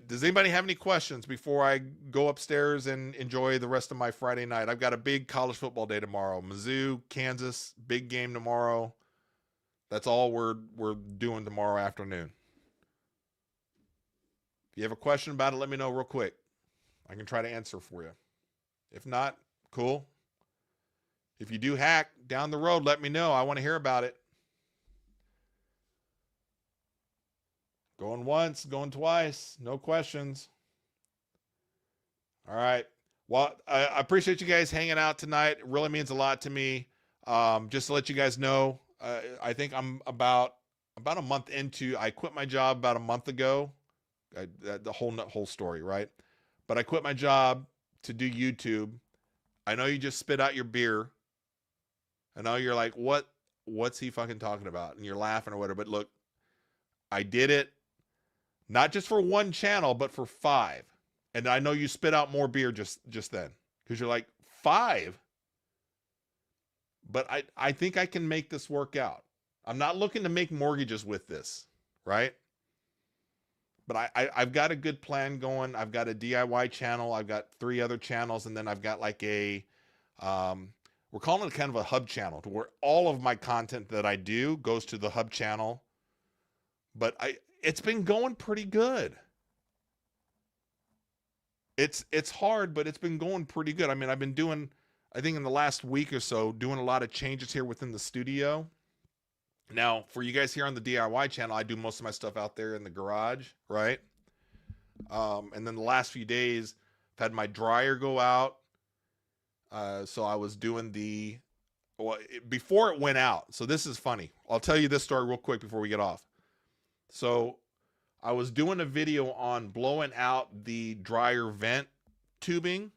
does anybody have any questions before I go upstairs and enjoy the rest of my Friday night? I've got a big college football day tomorrow. Mizzou, Kansas, big game tomorrow. That's all we're doing tomorrow afternoon. If you have a question about it, let me know real quick. I can try to answer for you. If not, cool. If you do hack down the road, let me know. I want to hear about it. Going once, going twice, no questions. All right. Well, I appreciate you guys hanging out tonight. It really means a lot to me. Just to let you guys know, I think I'm about a month into. I quit my job about a month ago. The whole story, right? But I quit my job to do YouTube. I know you just spit out your beer. I know you're like, what's he fucking talking about? And you're laughing or whatever. But look, I did it. Not just for one channel, but for 5. And I know you spit out more beer just then. Because you're like, 5? But I think I can make this work out. I'm not looking to make mortgages with this, right? But I've got a good plan going. I've got a DIY channel. I've got 3 other channels. And then I've got like we're calling it kind of a hub channel, to where all of my content that I do goes to the hub channel. But it's been going pretty good. It's hard, but it's been going pretty good. I mean, I've been doing, I think in the last week or so, doing a lot of changes here within the studio. Now, for you guys here on the DIY channel, I do most of my stuff out there in the garage, right? And then the last few days, I've had my dryer go out. So I was doing before it went out. So this is funny. I'll tell you this story real quick before we get off. So I was doing a video on blowing out the dryer vent tubing.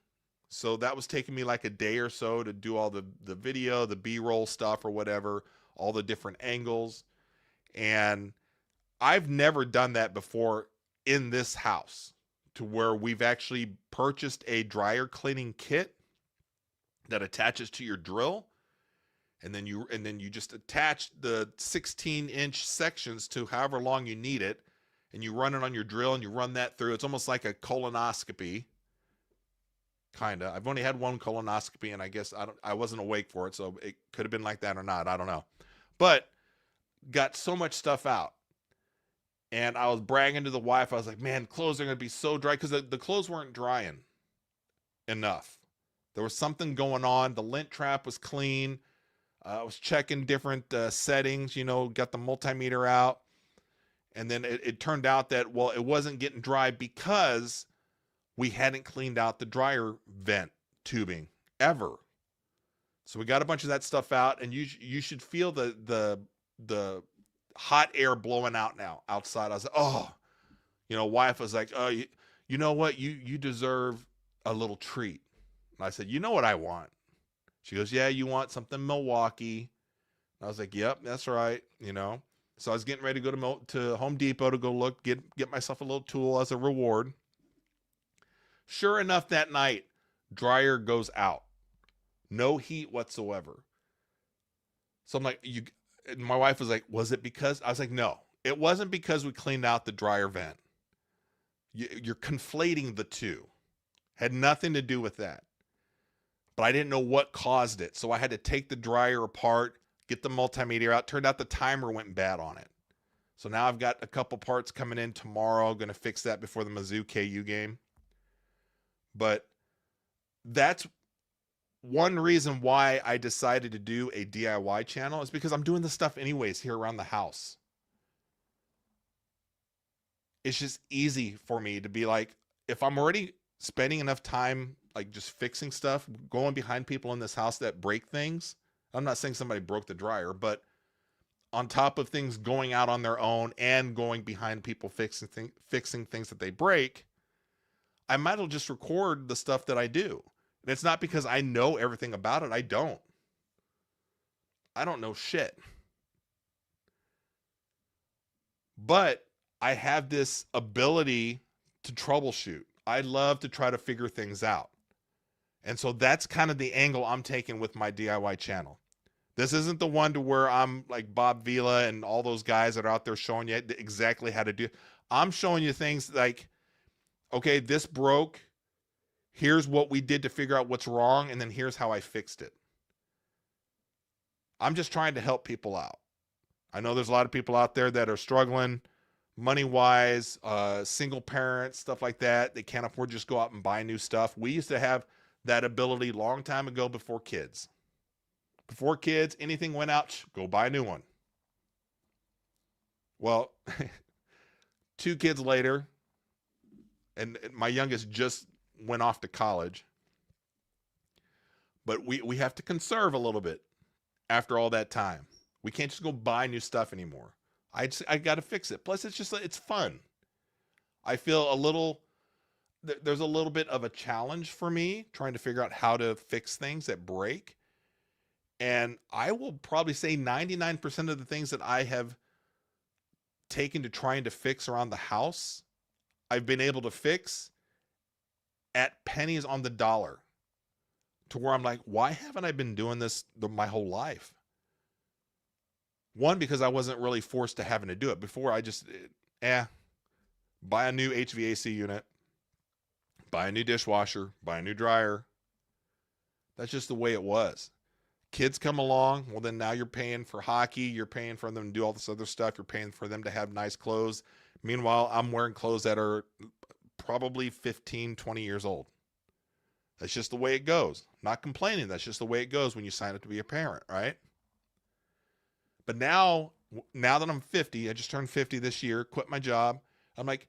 So that was taking me like a day or so to do all the video, the B-roll stuff or whatever, all the different angles. And I've never done that before in this house, to where we've actually purchased a dryer cleaning kit that attaches to your drill. And then you just attach the 16-inch sections to however long you need it, and you run it on your drill and you run that through. It's almost like a colonoscopy, kind of. I've only had one colonoscopy, and I guess I wasn't awake for it, so it could have been like that or not. I don't know. But got so much stuff out, and I was bragging to the wife. I was like, man, clothes are going to be so dry, because the clothes weren't drying enough. There was something going on. The lint trap was clean. I was checking different settings, got the multimeter out. And then it turned out that, well, it wasn't getting dry because we hadn't cleaned out the dryer vent tubing ever. So we got a bunch of that stuff out, and you should feel the hot air blowing out now outside. I was like, oh, wife was like, oh, you know what? You deserve a little treat. And I said, you know what I want? She goes, yeah, you want something Milwaukee. And I was like, yep, that's right. So I was getting ready to go to Home Depot to go look, get myself a little tool as a reward. Sure enough, that night, dryer goes out. No heat whatsoever. So I'm like, my wife was like, was it because? I was like, no, it wasn't because we cleaned out the dryer vent. You're conflating the two. Had nothing to do with that. But I didn't know what caused it. So I had to take the dryer apart, get the multimeter out. Turned out the timer went bad on it. So now I've got a couple parts coming in tomorrow. Going to fix that before the Mizzou KU game. But that's one reason why I decided to do a DIY channel, is because I'm doing this stuff anyways here around the house. it's just easy for me to be like, if I'm already spending enough time like just fixing stuff, going behind people in this house that break things. I'm not saying somebody broke the dryer, but on top of things going out on their own and going behind people fixing things that they break, I might as well just record the stuff that I do. And it's not because I know everything about it. I don't. I don't know shit. But I have this ability to troubleshoot. I love to try to figure things out. And so that's kind of the angle I'm taking with my DIY channel. This isn't the one to where I'm like Bob Vila and all those guys that are out there showing you exactly how to do it. I'm showing you things like, okay, this broke. Here's what we did to figure out what's wrong, and then here's how I fixed it. I'm just trying to help people out. I know there's a lot of people out there that are struggling money-wise, single parents, stuff like that. They can't afford to just go out and buy new stuff. We used to have that ability long time ago before kids. Before kids, anything went out, go buy a new one. Well, 2 kids later, and my youngest just went off to college. But we have to conserve a little bit after all that time. We can't just go buy new stuff anymore. I got to fix it. Plus, it's fun. I feel there's a little bit of a challenge for me trying to figure out how to fix things that break. And I will probably say 99% of the things that I have taken to trying to fix around the house, I've been able to fix at pennies on the dollar, to where I'm like, why haven't I been doing this my whole life? One, because I wasn't really forced to having to do it. Before, I just, buy a new HVAC unit, buy a new dishwasher, buy a new dryer. That's just the way it was. Kids come along, well, then now you're paying for hockey, you're paying for them to do all this other stuff, you're paying for them to have nice clothes. Meanwhile, I'm wearing clothes that are probably 15, 20 years old. That's just the way it goes. Not complaining, that's just the way it goes when you sign up to be a parent, right? But now that I'm 50, I just turned 50 this year, quit my job. I'm like,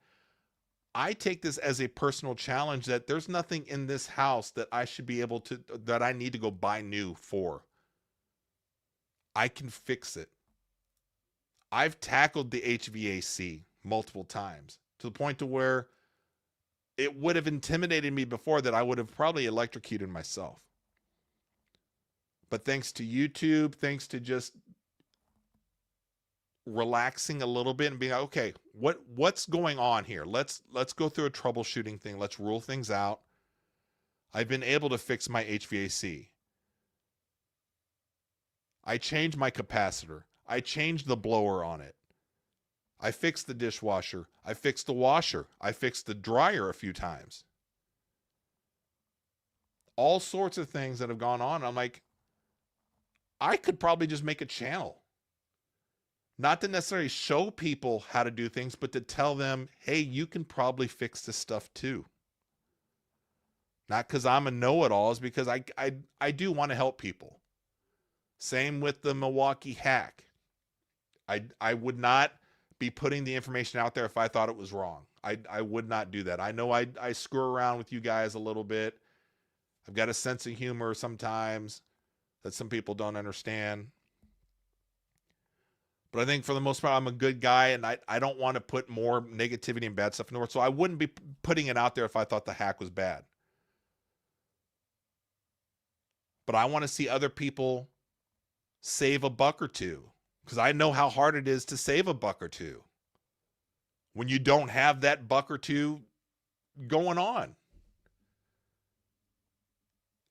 I take this as a personal challenge that there's nothing in this house that I should be able to, that I need to go buy new for. I can fix it. I've tackled the HVAC multiple times to the point to where it would have intimidated me before, that I would have probably electrocuted myself. But thanks to YouTube, thanks to just relaxing a little bit and being like, okay, what's going on here? Let's go through a troubleshooting thing. Let's rule things out. I've been able to fix my HVAC. I changed my capacitor. I changed the blower on it. I fixed the dishwasher. I fixed the washer. I fixed the dryer a few times. All sorts of things that have gone on. I'm like, I could probably just make a channel. Not to necessarily show people how to do things, but to tell them, hey, you can probably fix this stuff too. Not because I'm a know-it-all, is because I do want to help people. Same with the Milwaukee Hack. I would not be putting the information out there if I thought it was wrong. I would not do that. I know I screw around with you guys a little bit. I've got a sense of humor sometimes that some people don't understand. But I think for the most part, I'm a good guy, and I don't want to put more negativity and bad stuff in the world. So I wouldn't be putting it out there if I thought the hack was bad. But I want to see other people save a buck or two, because I know how hard it is to save a buck or two when you don't have that buck or two going on.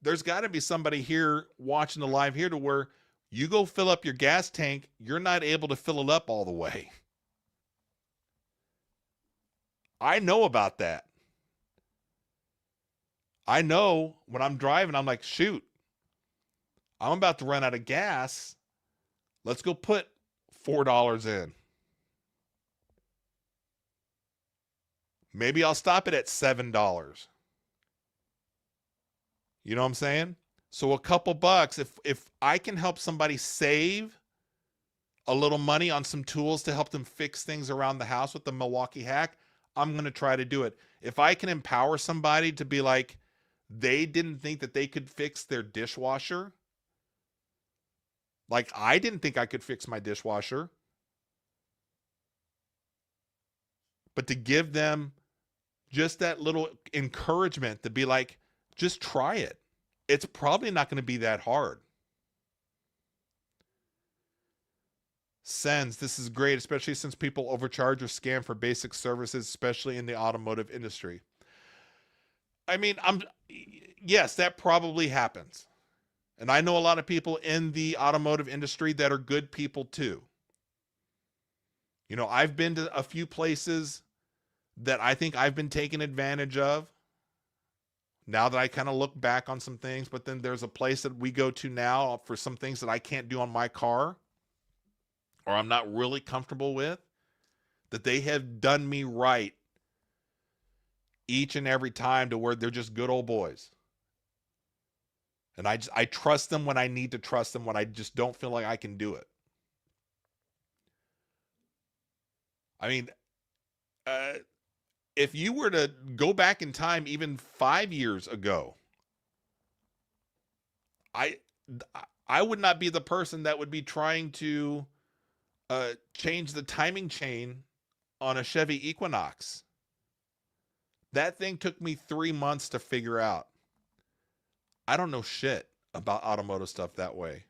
There's got to be somebody here watching the live here to where you go fill up your gas tank, you're not able to fill it up all the way. I know about that. I know when I'm driving, I'm like, shoot, I'm about to run out of gas. Let's go put $4 in. Maybe I'll stop it at $7. You know what I'm saying? So a couple bucks, if I can help somebody save a little money on some tools to help them fix things around the house with the Milwaukee Hack, I'm going to try to do it. If I can empower somebody to be like, they didn't think that they could fix their dishwasher, like I didn't think I could fix my dishwasher, but to give them just that little encouragement to be like, just try it. It's probably not going to be that hard. Sends, this is great, especially since people overcharge or scam for basic services, especially in the automotive industry. I mean, yes, that probably happens. And I know a lot of people in the automotive industry that are good people too. You know, I've been to a few places that I think I've been taken advantage of now that I kind of look back on some things, but then there's a place that we go to now for some things that I can't do on my car or I'm not really comfortable with, that they have done me right each and every time to where they're just good old boys. And I trust them when I need to trust them, when I just don't feel like I can do it. I mean, uh, if you were to go back in time even 5 years ago, I I would not be the person that would be trying to change the timing chain on a Chevy Equinox. That thing took me 3 months to figure out. I don't know shit about automotive stuff that way.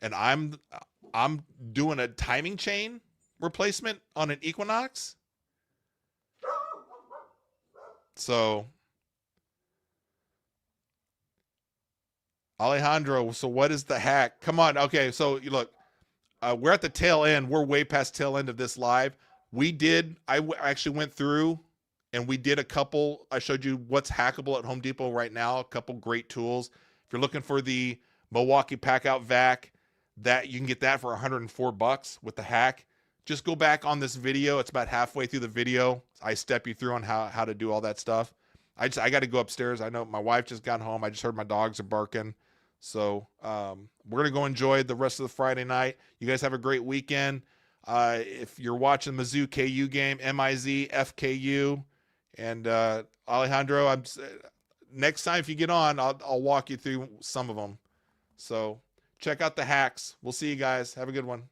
And I'm doing a timing chain replacement on an Equinox. So Alejandro, so what is the hack? Come on. Okay, so you look, we're at the tail end. We're way past tail end of this live. I actually went through and we did a couple. I showed you what's hackable at Home Depot right now. A couple great tools. If you're looking for the Milwaukee Pack Out Vac, that you can get that for $104 with the hack. Just go back on this video. It's about halfway through the video. I step you through on how to do all that stuff. I got to go upstairs. I know my wife just got home. I just heard my dogs are barking. So we're going to go enjoy the rest of the Friday night. You guys have a great weekend. If you're watching the Mizzou KU game, MIZ FKU, and Alejandro, next time if you get on, I'll walk you through some of them. So check out the hacks. We'll see you guys. Have a good one.